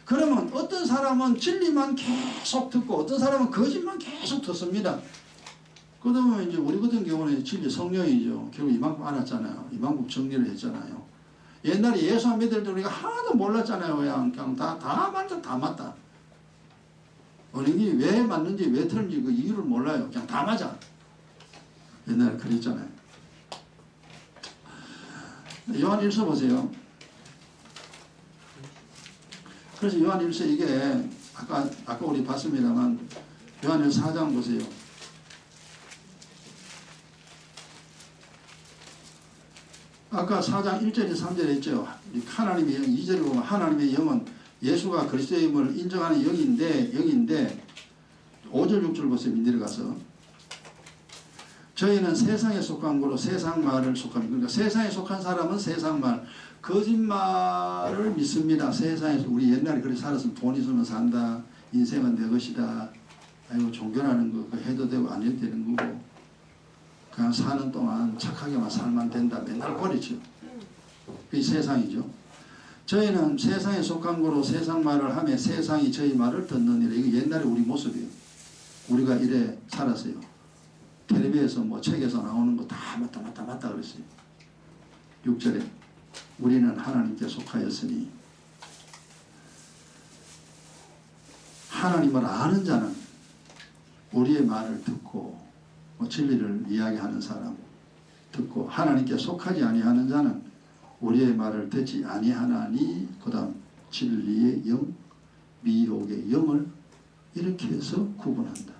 그러면 어떤 사람은 진리만 계속 듣고 어떤 사람은 거짓만 계속 듣습니다. 그러다 보면 이제 우리 같은 경우는 진리 성령이죠. 결국 이만큼 알았잖아요. 이만큼 정리를 했잖아요. 옛날에 예수 안 믿을 때 우리가 하나도 몰랐잖아요. 그냥 다 맞다, 다 맞다. 어느 게 왜 맞는지 왜 틀린지 그 이유를 몰라요. 그냥 다 맞아. 옛날에 그랬잖아요. 요한 1서 보세요. 그래서 요한 1서 이게 아까 우리 봤습니다만 요한 1서 4장 보세요. 아까 4장 1절에 3절에 했죠. 하나님의 영, 2절에 보면 하나님의 영은 예수가 그리스도임을 인정하는 영인데 5절 6절 보세요. 내려가서 저희는 세상에 속한 거로 세상 말을 속합니다. 그러니까 세상에 속한 사람은 세상 말, 거짓말을 믿습니다. 세상에서 우리 옛날에 그렇게 살았으면 돈 있으면 산다. 인생은 내 것이다. 아이고 종교라는 거 해도 되고 안 해도 되는 거고 그냥 사는 동안 착하게만 살면 된다. 맨날 버리죠. 그게 세상이죠. 저희는 세상에 속한 거로 세상 말을 하며 세상이 저희 말을 듣느니라. 이거 옛날에 우리 모습이에요. 우리가 이래 살았어요. 텔레비에서 뭐 책에서 나오는 거 다 맞다 그랬어요. 6절에 우리는 하나님께 속하였으니 하나님을 아는 자는 우리의 말을 듣고 뭐 진리를 이야기하는 사람 듣고 하나님께 속하지 아니하는 자는 우리의 말을 듣지 아니하나니 그 다음 진리의 영 미혹의 영을 이렇게 해서 구분한다.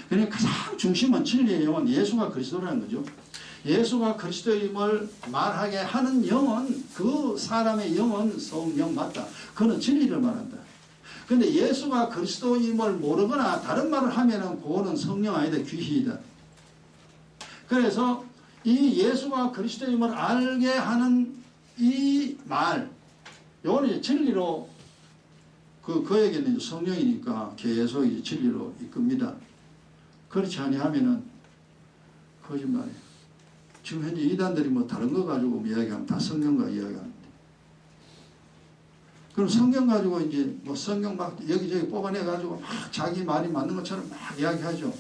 그러니까 가장 중심은 진리의 영은 예수가 그리스도라는 거죠. 예수가 그리스도임을 말하게 하는 영은 그 사람의 영은 성령 맞다. 그는 진리를 말한다. 근데 예수가 그리스도임을 모르거나 다른 말을 하면은 그거는 성령 아니다. 귀신이다. 그래서 이 예수가 그리스도임을 알게 하는 이 말, 요거는 진리로 그에게는 성령이니까 계속 이제 진리로 이끕니다. 그렇지 아니하면은 거짓말이에요. 지금 현재 이단들이 뭐 다른 거 가지고 이야기하면 다 성경과 이야기하는데. 그럼 성경 가지고 이제 뭐 성경 막 여기저기 뽑아내 가지고 막 자기 말이 맞는 것처럼 막 이야기하죠.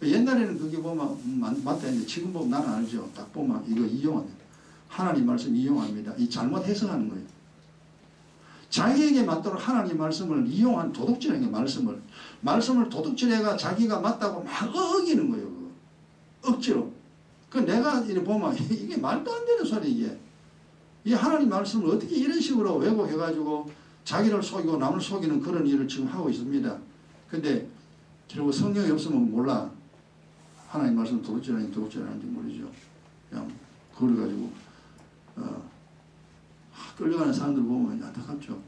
옛날에는 그게 보면 맞다 했는데 지금 보면 나는 알죠. 딱 보면 이거 이용합니다. 하나님 말씀 이용합니다. 이 잘못 해석하는 거예요. 자기에게 맞도록 하나님 말씀을 이용한 도둑질하는 게 말씀을 도둑질해가 자기가 맞다고 막 어기는 거예요. 그거. 억지로. 그 내가 이렇게 보면 이게 말도 안 되는 소리 이게. 이 하나님 말씀을 어떻게 이런 식으로 왜곡해가지고 자기를 속이고 남을 속이는 그런 일을 지금 하고 있습니다. 근데 결국 성령이 없으면 몰라. 하나님 말씀 도둑질하는지 모르죠. 그냥 그걸 가지고 끌려가는 사람들 보면 안타깝죠.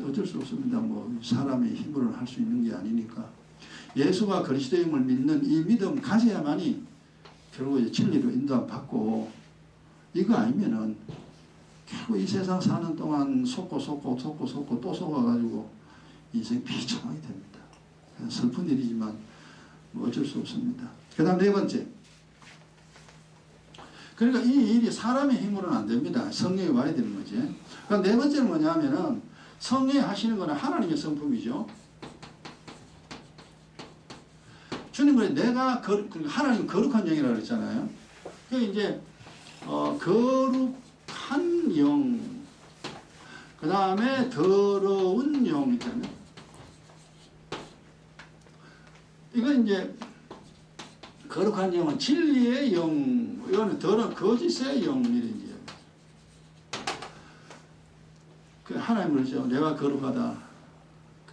어쩔 수 없습니다. 뭐 사람의 힘으로는 할 수 있는 게 아니니까. 예수가 그리스도임을 믿는 이 믿음 가져야만이 결국 이제 진리로 인도함 받고 이거 아니면은 결국 이 세상 사는 동안 속고 또 속아가지고 인생 비참하게 됩니다. 슬픈 일이지만 뭐 어쩔 수 없습니다. 그 다음 네 번째. 그러니까 이 일이 사람의 힘으로는 안 됩니다. 성령이 와야 되는 거지. 그러니까 네 번째는 뭐냐면은 성령이 하시는 것은 하나님의 성품이죠. 주님은 내가 하나님 거룩한 영이라고 그랬잖아요. 그 이제 거룩한 영, 그 다음에 더러운 영 있잖아요. 이건 이제 거룩한 영은 진리의 영, 이거는 거짓의 영 이런 게. 그 하나님을 그러죠. 내가 거룩하다.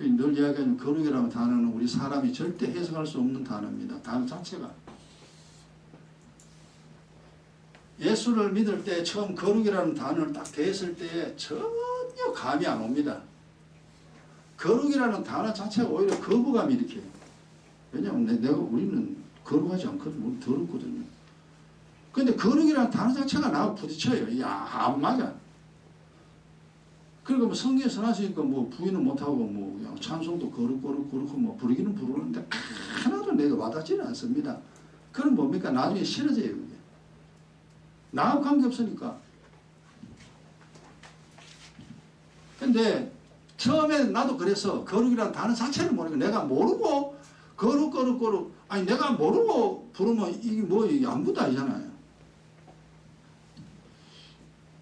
늘 이야기하는 거룩이라는 단어는 우리 사람이 절대 해석할 수 없는 단어입니다. 단어 자체가. 예수를 믿을 때 처음 거룩이라는 단어를 딱 대했을 때 전혀 감이 안 옵니다. 거룩이라는 단어 자체가 오히려 거부감이 일으켜요. 왜냐하면 우리는 거룩하지 않거든요. 우리 더럽거든요. 근데 거룩이라는 단어 자체가 나하고 부딪혀요. 야, 안 맞아. 그러니까 뭐 성경에 선하시니까 뭐 부인은 못하고 뭐 그냥 찬송도 거룩하고 뭐 부르기는 부르는데 하나도 내가 와닿지는 않습니다. 그럼 뭡니까? 나중에 싫어져요. 그게. 나하고 관계없으니까. 근데 처음에 나도 그래서 거룩이라는 단어 자체를 모르니까 내가 모르고 거룩 아니 내가 모르고 부르면 이게 뭐 아무것도 아니잖아요.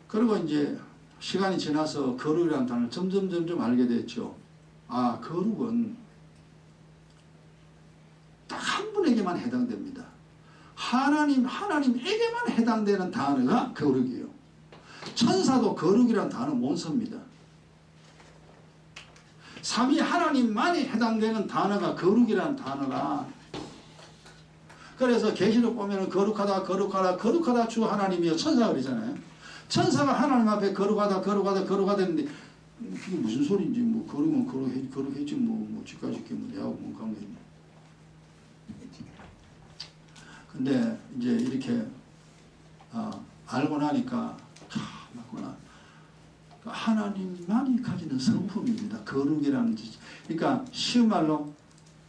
그리고 이제 시간이 지나서 거룩이라는 단어를 점점 알게 됐죠. 아, 거룩은 딱 한 분에게만 해당됩니다. 하나님에게만 해당되는 단어가 거룩이에요. 천사도 거룩이라는 단어 못 씁니다. 삼위 하나님만이 해당되는 단어가 거룩이라는 단어가. 그래서 계시록 보면 거룩하다 주 하나님이여 천사가 그러잖아요. 천사가 하나님 앞에 거룩하다 했는데 그게 무슨 소리인지 뭐 거룩은 거룩했지 뭐 집까지 뭐 내하고 뭔 관계 있냐. 근데 이제 이렇게 알고 나니까 맞구나. 하나님만이 가지는 성품입니다. 거룩이라는 짓. 그러니까 쉬운 말로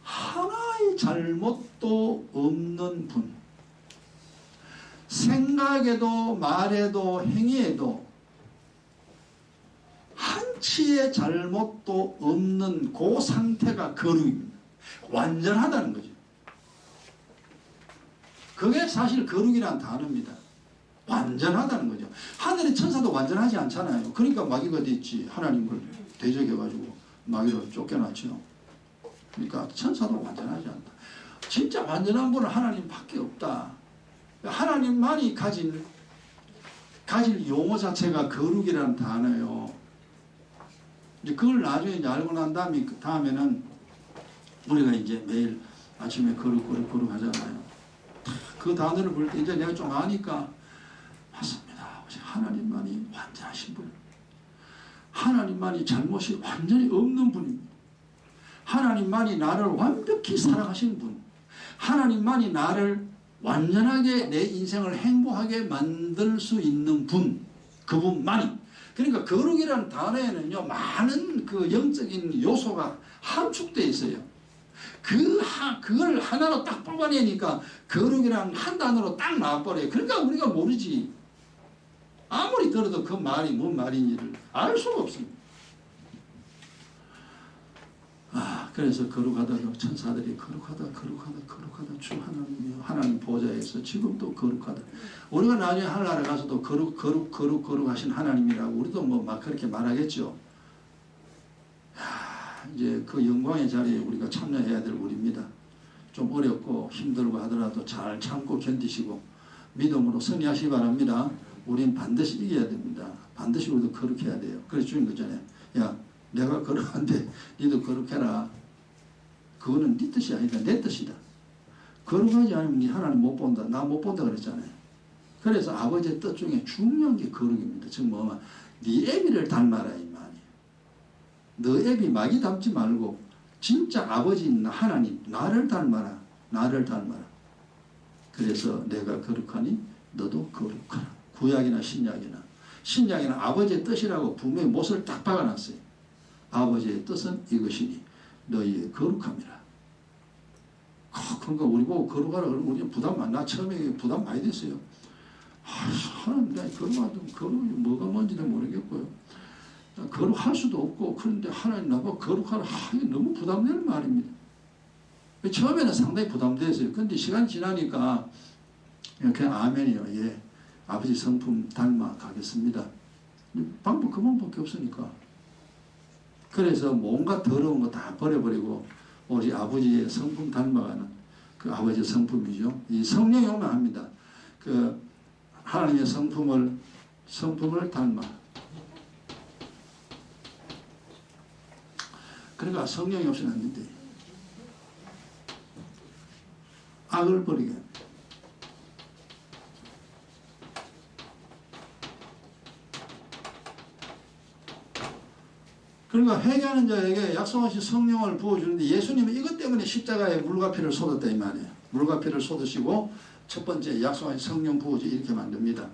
하나의 잘못도 없는 분. 생각에도 말에도 행위에도 한치의 잘못도 없는 그 상태가 거룩입니다. 완전하다는 거죠. 그게 사실 거룩이라는 단어입니다. 완전하다는 거죠. 하늘의 천사도 완전하지 않잖아요. 그러니까 마귀가 됐지. 하나님을 대적해가지고 마귀로 쫓겨났죠. 그러니까 천사도 완전하지 않다. 진짜 완전한 분은 하나님밖에 없다. 하나님만이 가질 용어 자체가 거룩이라는 단어예요. 이제 그걸 나중에 이제 알고 난 다음에는 우리가 이제 매일 아침에 거룩 하잖아요. 그 단어를 볼 때 이제 내가 좀 아니까 맞습니다. 하나님만이 완전하신 분. 하나님만이 잘못이 완전히 없는 분입니다. 하나님만이 나를 완벽히 사랑하신 분. 하나님만이 나를 완전하게 내 인생을 행복하게 만들 수 있는 분. 그분만이. 그러니까 거룩이라는 단어에는요 많은 그 영적인 요소가 함축되어 있어요. 그걸 하나로 딱 뽑아내니까 거룩이라는 한 단어로 딱 나와버려요. 그러니까 우리가 모르지. 아무리 들어도 그 말이 뭔 말인지를 알 수가 없습니다. 그래서 거룩하다 천사들이 거룩하다 주 하나님이여 하나님 보좌에서 지금도 거룩하다. 우리가 나중에 하늘나라에 가서도 거룩 하신 하나님이라고 우리도 뭐 막 그렇게 말하겠죠. 이제 그 영광의 자리에 우리가 참여해야 될 우리입니다. 좀 어렵고 힘들고 하더라도 잘 참고 견디시고 믿음으로 승리하시기 바랍니다. 우린 반드시 이겨야 됩니다. 반드시 우리도 거룩해야 돼요. 그래서 주님 그잖아요. 야, 내가 거룩한데 니도 거룩해라. 그거는 네 뜻이 아니다. 내 뜻이다. 거룩하지 않으면 니 하나님 못 본다. 나 못 본다 그랬잖아요. 그래서 아버지의 뜻 중에 중요한 게 거룩입니다. 즉 뭐냐, 네 애비를 닮아라 이 말이에요. 너 애비 마귀 닮지 말고 진짜 아버지인 하나님 나를 닮아라. 나를 닮아라. 그래서 내가 거룩하니 너도 거룩하라. 구약이나 신약이나 아버지의 뜻이라고 분명히 못을 딱 박아놨어요. 아버지의 뜻은 이것이니 너희의 거룩함이라. 그러니까 우리 보고 거룩하라 그러면 우리 나 처음에 부담 많이 됐어요. 하나님 나 거룩이 뭐가 뭔지도 모르겠고요. 거룩할 수도 없고, 그런데 하나님 나보고 거룩하라 하기 너무 부담되는 말입니다. 처음에는 상당히 부담됐어요. 근데 시간이 지나니까 그냥 아멘이요. 예, 아버지 성품 닮아 가겠습니다. 방법 그 방법밖에 없으니까. 그래서 뭔가 더러운 거 다 버려버리고 우리 아버지의 성품 닮아가는 그 아버지의 성품이죠. 이 성령이 오면 합니다. 그 하나님의 성품을 닮아. 그러니까 성령이 없이는 안 된대. 악을 버리게. 그러니까 회개하는 자에게 약속하신 성령을 부어주는데 예수님은 이것 때문에 십자가에 물과 피를 쏟았다 이 말이에요. 물과 피를 쏟으시고 첫 번째 약속하신 성령 부어주 이렇게 만듭니다.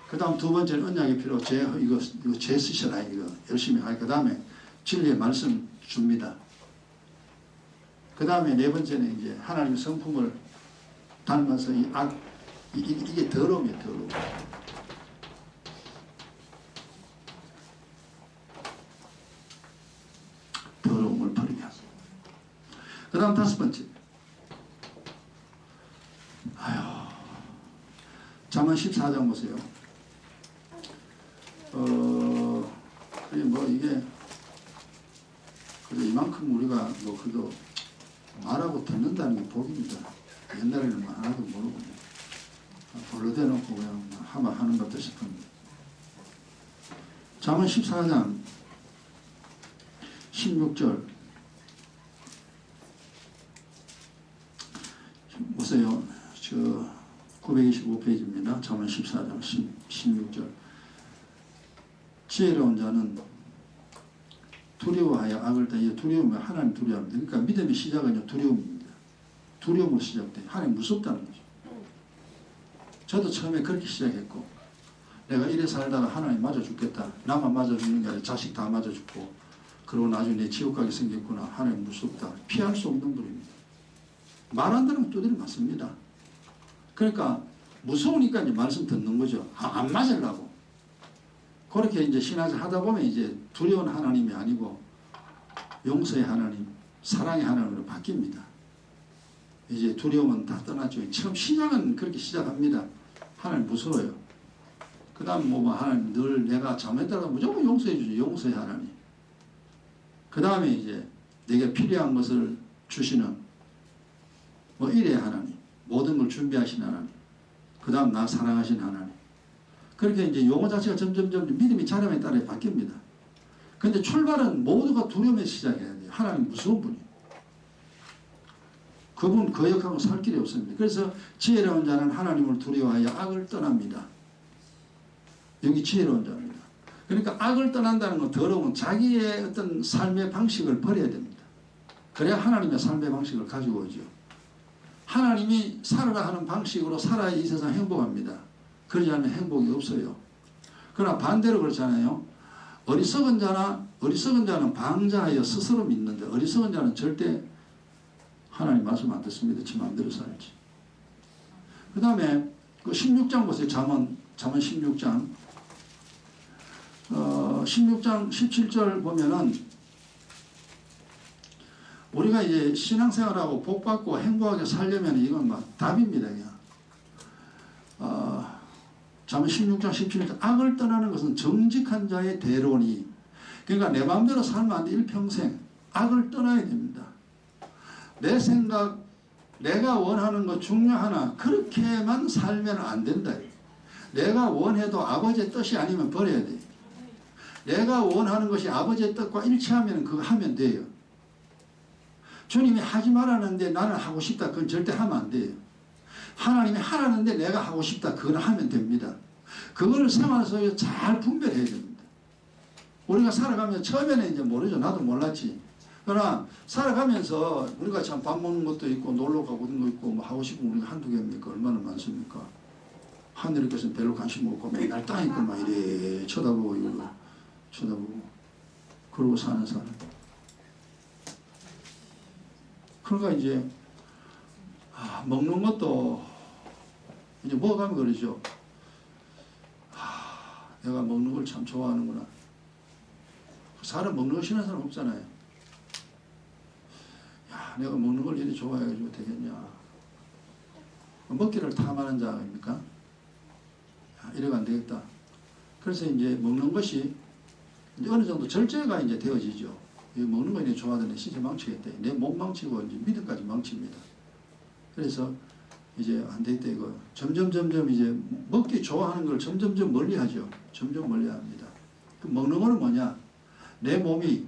그 다음 두 번째는 언약의 피로 이거 죄 쓰셔라 이거 열심히 하고 그 다음에 진리의 말씀 줍니다. 그 다음에 네 번째는 이제 하나님의 성품을 닮아서 이게 더러움이에요. 더러움. 더러움을 버리게 하소서. 그 다음 다섯 번째. 잠언 14장 보세요. 이게 그래 이만큼 우리가 그래도 말하고 듣는다는 게 복입니다. 옛날에는 하나도 모르고 볼로 대놓고 그냥 하는 것도 싶습니다. 잠언 14장 16절 보세요. 925페이지입니다. 잠언 14장 16절 지혜로운 자는 두려워하여 악을 따 두려움은 하나님 두려워합니다. 그러니까 믿음의 시작은 두려움입니다. 두려움으로 시작돼요. 하나님 무섭다는 거죠. 저도 처음에 그렇게 시작했고 내가 이래 살다가 하나님 맞아 죽겠다. 나만 맞아 죽는 게 아니라 자식 다 맞아 죽고 그러고 나중에 내 지옥 가게 생겼구나. 하나님 무섭다. 피할 수 없는 분입니다. 말 안 들으면 두드려 맞습니다. 그러니까 무서우니까 이제 말씀 듣는 거죠. 안 맞으려고. 그렇게 이제 신앙생활 하다 보면 이제 두려운 하나님이 아니고 용서의 하나님, 사랑의 하나님으로 바뀝니다. 이제 두려움은 다 떠났죠. 처음 시작은 그렇게 시작합니다. 하나님 무서워요. 그 다음 하나님 늘 내가 잘못했다가 무조건 용서해 주죠. 용서의 하나님. 그 다음에 이제 내게 필요한 것을 주시는 일의 하나님. 모든 걸 준비하신 하나님. 그 다음 나 사랑하신 하나님. 그렇게 이제 용어 자체가 점점 믿음이 자람에 따라 바뀝니다. 근데 출발은 모두가 두려움에서 시작해야 돼요. 하나님 무서운 분이에요. 그분 거역하고 살 길이 없습니다. 그래서 지혜로운 자는 하나님을 두려워하여 악을 떠납니다. 여기 지혜로운 자입니다. 그러니까 악을 떠난다는 건 더러운 자기의 어떤 삶의 방식을 버려야 됩니다. 그래야 하나님의 삶의 방식을 가지고 오죠. 하나님이 살아라 하는 방식으로 살아야 이 세상 행복합니다. 그러지 않으면 행복이 없어요. 그러나 반대로 그렇잖아요. 어리석은 자는 방자하여 스스로 믿는데 어리석은 자는 절대 하나님 말씀 안 듣습니다. 지 마음대로 살지. 그 다음에 그 16장 보세요. 잠언 16장 16장 17절 보면은 우리가 이제 신앙생활하고 복받고 행복하게 살려면 이건 답입니다. 그냥. 잠언 16장 17절 악을 떠나는 것은 정직한 자의 대로니 그러니까 내 마음대로 살면 안 돼. 일평생 악을 떠나야 됩니다. 내 생각 내가 원하는 것 중요하나 그렇게만 살면 안 된다. 내가 원해도 아버지의 뜻이 아니면 버려야 돼. 내가 원하는 것이 아버지의 뜻과 일치하면 그거 하면 돼요. 주님이 하지 말라는데 나는 하고 싶다. 그건 절대 하면 안 돼요. 하나님이 하라는데 내가 하고 싶다. 그건 하면 됩니다. 그걸 생활 속에 잘 분별해야 됩니다. 우리가 살아가면 처음에는 이제 모르죠. 나도 몰랐지. 그러나 살아가면서 우리가 참 밥 먹는 것도 있고 놀러 가고 그런 거 있고 하고 싶은 우리가 한두 개입니까? 얼마나 많습니까? 하늘께서는 별로 관심 없고 맨날 땅이고 막 이래 쳐다보고 이러고 쳐다보고 그러고 사는 사람. 그러니까 이제 먹는 것도 이제 먹어가면 그러죠. 내가 먹는 걸 참 좋아하는구나. 사람 먹는 거 싫어하는 사람 없잖아요. 야, 내가 먹는 걸 이리 좋아해가지고 되겠냐. 먹기를 탐하는 자입니까? 야, 이래가 안 되겠다. 그래서 이제 먹는 것이 이제 어느 정도 절제가 이제 되어지죠. 먹는 거 이제 좋아하더니 진짜 망치겠다. 내 몸 망치고 이제 믿음까지 망칩니다. 그래서 이제 안 되겠다 이거. 점점 이제 먹기 좋아하는 걸 점점 멀리 하죠. 점점 멀리 합니다. 그 먹는 거는 뭐냐? 내 몸이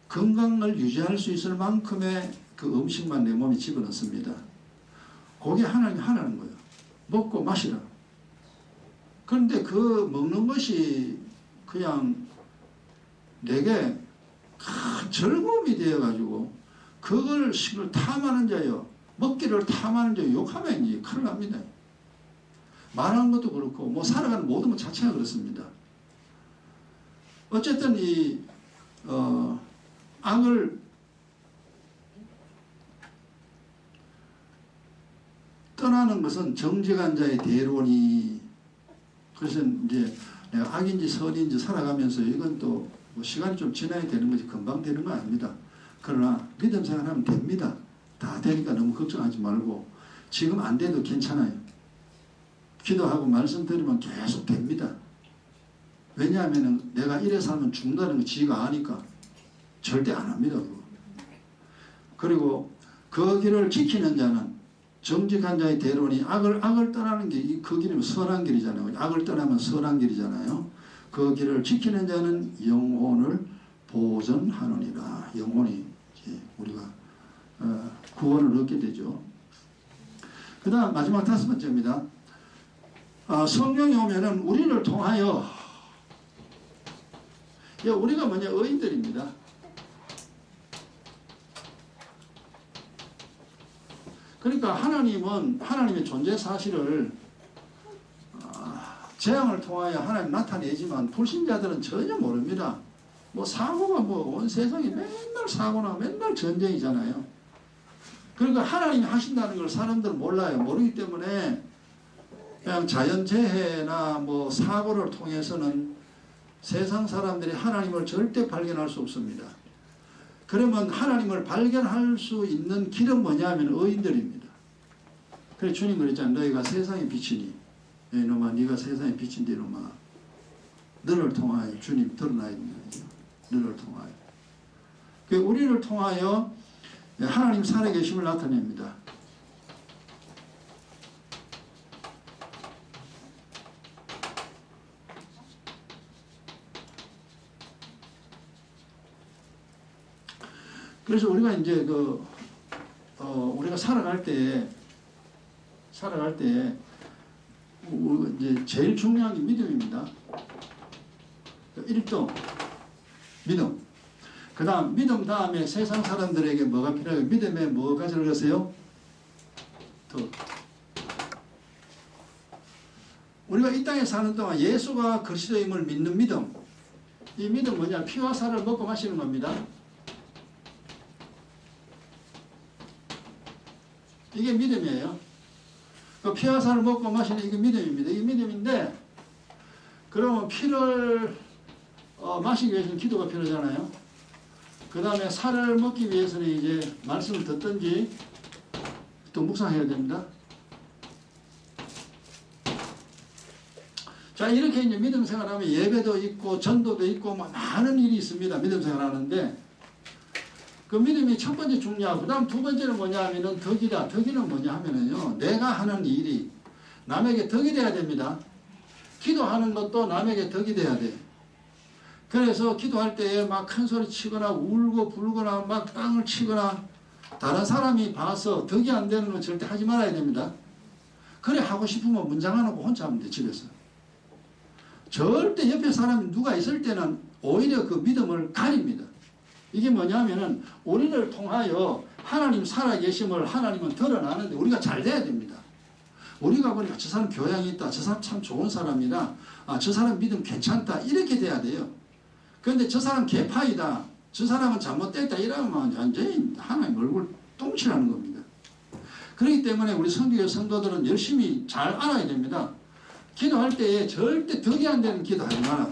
건강을 유지할 수 있을 만큼의 그 음식만 내 몸에 집어넣습니다. 그게 하나님 하라는 거예요. 먹고 마시라. 그런데 그 먹는 것이 그냥 내게 큰 즐거움이 되어가지고 그걸 탐하는 자요. 먹기를 탐하는 자 욕하면 이제 큰일 납니다. 말하는 것도 그렇고 뭐 살아가는 모든 것 자체가 그렇습니다. 어쨌든 이 악을 떠나는 것은 정직한 자의 대로니. 그래서 이제 내가 악인지 선인지 살아가면서 이건 또 뭐 시간이 좀 지나야 되는 거지 금방 되는 건 아닙니다. 그러나 믿음 생활하면 됩니다. 다 되니까 너무 걱정하지 말고 지금 안 돼도 괜찮아요. 기도하고 말씀 드리면 계속 됩니다. 왜냐하면 내가 이래 살면 죽는다는 거 지가 아니까 절대 안 합니다. 그거. 그리고 그 길을 지키는 자는 정직한 자의 대로니. 악을 떠나는 게 그 길이면 선한 길이잖아요. 악을 떠나면 선한 길이잖아요. 그 길을 지키는 자는 영혼을 보전하느니라. 영혼이 이제 우리가 구원을 얻게 되죠. 그 다음 마지막 5번째입니다. 성령이 오면은 우리를 통하여, 우리가 뭐냐, 의인들입니다. 그러니까 하나님은 하나님의 존재 사실을 재앙을 통하여 하나님 나타내지만 불신자들은 전혀 모릅니다. 뭐 사고가 뭐 온 세상에 맨날 사고나 맨날 전쟁이잖아요. 그러니까 하나님이 하신다는 걸 사람들은 몰라요. 모르기 때문에 그냥 자연재해나 뭐 사고를 통해서는 세상 사람들이 하나님을 절대 발견할 수 없습니다. 그러면 하나님을 발견할 수 있는 길은 뭐냐면 의인들입니다. 그래서 주님 그랬잖아요. 너희가 세상의 빛이니 이놈아 네가 세상의 빛인데 이놈아 너를 통하여 주님 드러나야 됩니다. 너를 통하여. 우리를 통하여 하나님 살아계심을 나타냅니다. 그래서 우리가 이제 우리가 살아갈 때 이제 제일 중요한 게 믿음입니다. 1등 믿음. 그 다음 믿음 다음에 세상 사람들에게 뭐가 필요해요? 믿음에 뭐가 들어가세요? 더. 우리가 이 땅에 사는 동안 예수가 그리스도임을 믿는 믿음. 이 믿음 뭐냐? 피와 살을 먹고 마시는 겁니다. 이게 믿음이에요. 그 피와 살을 먹고 마시는 이게 믿음입니다. 이게 믿음인데, 그러면 피를 마시기 위해서는 기도가 필요하잖아요. 그 다음에 살을 먹기 위해서는 이제 말씀을 듣든지 또 묵상해야 됩니다. 자, 이렇게 이제 믿음 생활하면 예배도 있고 전도도 있고 뭐 많은 일이 있습니다. 믿음 생활하는데, 그 믿음이 첫 번째 중요하고, 그 다음 두 번째는 뭐냐 하면은 덕이다. 덕이는 뭐냐 하면은요, 내가 하는 일이 남에게 덕이 돼야 됩니다. 기도하는 것도 남에게 덕이 돼야 돼. 그래서 기도할 때에 막 큰 소리 치거나 울고 불거나 막 땅을 치거나 다른 사람이 봐서 덕이 안 되는 건 절대 하지 말아야 됩니다. 그래 하고 싶으면 문장 안 하고 혼자 하면 돼, 집에서. 절대 옆에 사람이 누가 있을 때는 오히려 그 믿음을 가립니다. 이게 뭐냐면은 우리를 통하여 하나님 살아계심을 하나님은 드러나는데 우리가 잘 돼야 됩니다. 우리가 보니까 저 사람 교양이 있다, 저 사람 참 좋은 사람이다, 저 사람 믿음 괜찮다, 이렇게 돼야 돼요. 그런데 저 사람 개파이다, 저 사람은 잘못됐다 이러면 완전히 하나님 얼굴 똥칠하는 겁니다. 그렇기 때문에 우리 성교회 성도들은 열심히 잘 알아야 됩니다. 기도할 때에 절대 덕이 안 되는 기도하지 마라.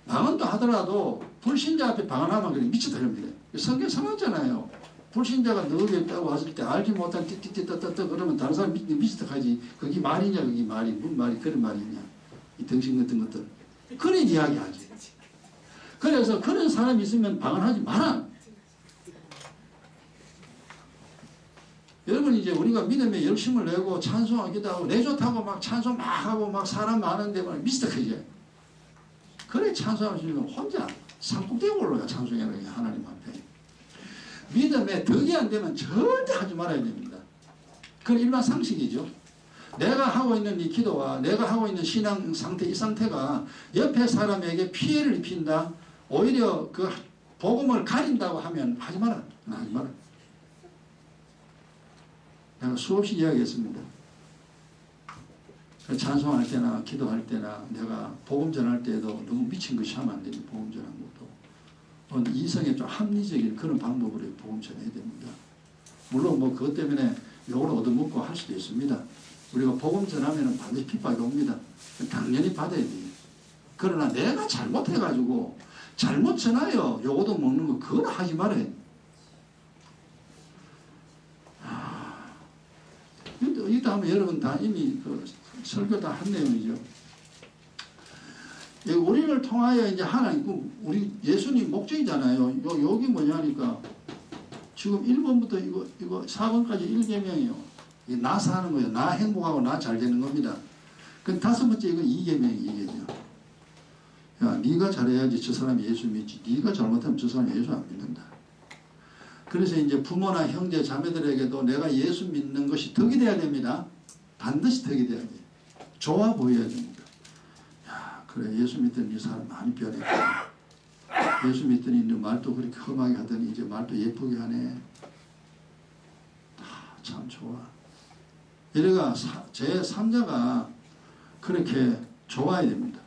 방언도 하더라도 불신자 앞에 방언하면 그냥 미쳤다 그럽니다. 성경 상하잖아요. 불신자가 너에게 있다고 왔을 때 알지 못한 띠띠띠따따따 그러면 다른 사람 미쳤다 하지. 그게 말이냐 그게 말이 무슨 말이 그런 말이냐. 이 덩신 같은 것들. 그런 이야기하지. 그래서 그런 사람이 있으면 방언하지 마라. 여러분 이제 우리가 믿음에 열심을 내고 찬송하기도 하고 내 좋다고 막 찬송 막 하고 막 사람 많은데 막 미스터크지. 그래 찬송할 수 있는 혼자 산꼭대기에 올라가 찬송하는 게 하나님 앞에. 믿음에 덕이 안 되면 절대 하지 말아야 됩니다. 그건 일반 상식이죠. 내가 하고 있는 이 기도와 내가 하고 있는 신앙 상태 이 상태가 옆에 사람에게 피해를 입힌다. 오히려 그 복음을 가린다고 하면 하지 마라. 하지 마라. 내가 수없이 이야기했습니다. 찬송할 때나 기도할 때나 내가 복음 전할 때도 너무 미친 것이 하면 안 됩니다. 복음 전하는 것도. 이성에 좀 합리적인 그런 방법으로 복음 전해야 됩니다. 물론 뭐 그것 때문에 욕을 얻어먹고 할 수도 있습니다. 우리가 복음 전하면 반드시 핍박이 옵니다. 당연히 받아야 돼요. 그러나 내가 잘못해가지고 잘못 전하여 욕 얻어먹는 거 그걸 하지 말아요. 이거 하면 여러분 다 이미 그 설교 다 한 내용이죠. 우리를 통하여 이제 하나님, 우리 예수님 목적이잖아요. 여기 뭐냐니까 지금 1번부터 이거 4번까지 1계명이에요. 나 사는 거예요. 나 행복하고 나 잘 되는 겁니다. 그 다섯 번째 이건 2계명이 2계명. 야, 네가 잘해야지 저 사람이 예수 믿지. 네가 잘못하면 저 사람이 예수 안 믿는다. 그래서 이제 부모나 형제 자매들에게도 내가 예수 믿는 것이 덕이 돼야 됩니다. 반드시 덕이 돼야 돼요. 좋아 보여야 됩니다. 야, 그래 예수 믿더니 이 사람 많이 변했다. 예수 믿더니 이제 말도 그렇게 험하게 하더니 이제 말도 예쁘게 하네. 참 좋아. 이래가 제 3자가 그렇게 좋아야 됩니다.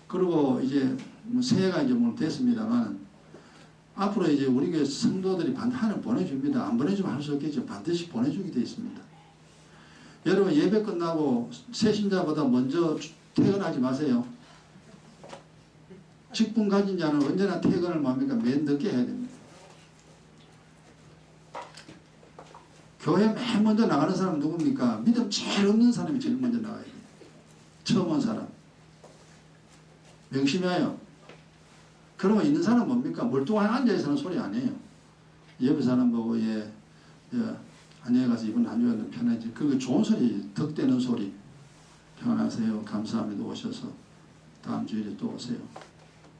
그리고 이제 새해가 이제 뭐 됐습니다만 앞으로 이제 우리 교회 성도들이 하나님 보내줍니다. 안 보내주면 할 수 없겠죠. 반드시 보내주게 되어 있습니다. 여러분 예배 끝나고 새신자보다 먼저 퇴근하지 마세요. 직분 가진 자는 언제나 퇴근을 뭡니까? 맨 늦게 해야 됩니다. 교회 맨 먼저 나가는 사람은 누굽니까? 믿음 제일 없는 사람이 제일 먼저 나가야 돼요. 처음 온 사람. 명심하여. 그러면 있는 사람은 뭡니까? 멀뚱하게 앉아있어는 소리 아니에요. 옆에 사람 보고 안녕히 가서 이분 안 좋아하는 편하지. 그게 좋은 소리, 덕되는 소리. 평안하세요. 감사합니다. 오셔서 다음 주일에 또 오세요.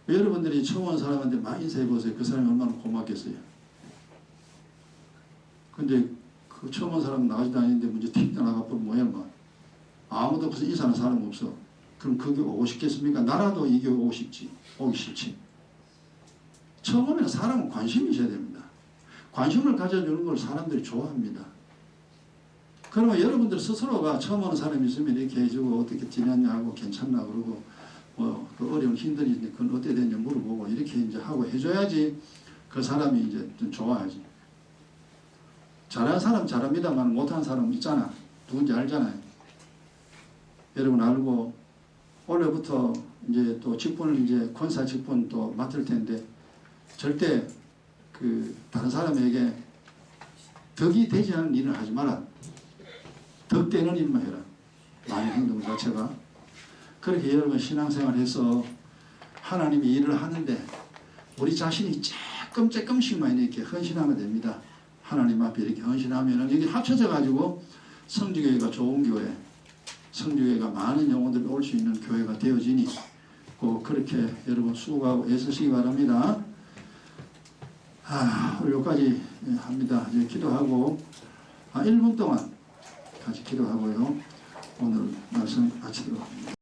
여러분들이 처음 온 사람한테 많이 인사해 보세요. 그 사람이 얼마나 고맙겠어요. 근데 그 처음 온 사람 나가지도 않는데 먼저 틱 나가버리면 뭐야 뭐. 아무도 없어서 인사하는 사람 없어. 그럼 그게 오고 싶겠습니까? 나라도 이게 오고 싶지. 오기 싫지. 처음에는 사람은 관심이 있어야 됩니다. 관심을 가져주는 걸 사람들이 좋아합니다. 그러면 여러분들 스스로가 처음 오는 사람이 있으면 이렇게 해주고 어떻게 지냈냐고 괜찮나 그러고 그 어려운 힘들이 그건 어떻게 됐냐 물어보고 이렇게 이제 하고 해줘야지 그 사람이 이제 좀 좋아하지. 잘하는 사람 잘합니다만 못하는 사람 있잖아. 누군지 알잖아요. 여러분 알고 올해부터 이제 또 직분을 이제 권사 직분 또 맡을 텐데 절대 그 다른 사람에게 덕이 되지 않은 일을 하지 마라. 덕되는 일만 해라. 많은 행동 자체가. 그렇게 여러분 신앙생활해서 하나님이 일을 하는데 우리 자신이 조금씩만 이렇게 헌신하면 됩니다. 하나님 앞에 이렇게 헌신하면 여기 합쳐져 가지고 성주교회가 좋은 교회, 성주교회가 많은 영혼들이 올 수 있는 교회가 되어지니 꼭 그렇게 여러분 수고하고 애쓰시기 바랍니다. 여기까지 합니다. 이제 기도하고 1분 동안 같이 기도하고요. 오늘 말씀 마치도록 합니다.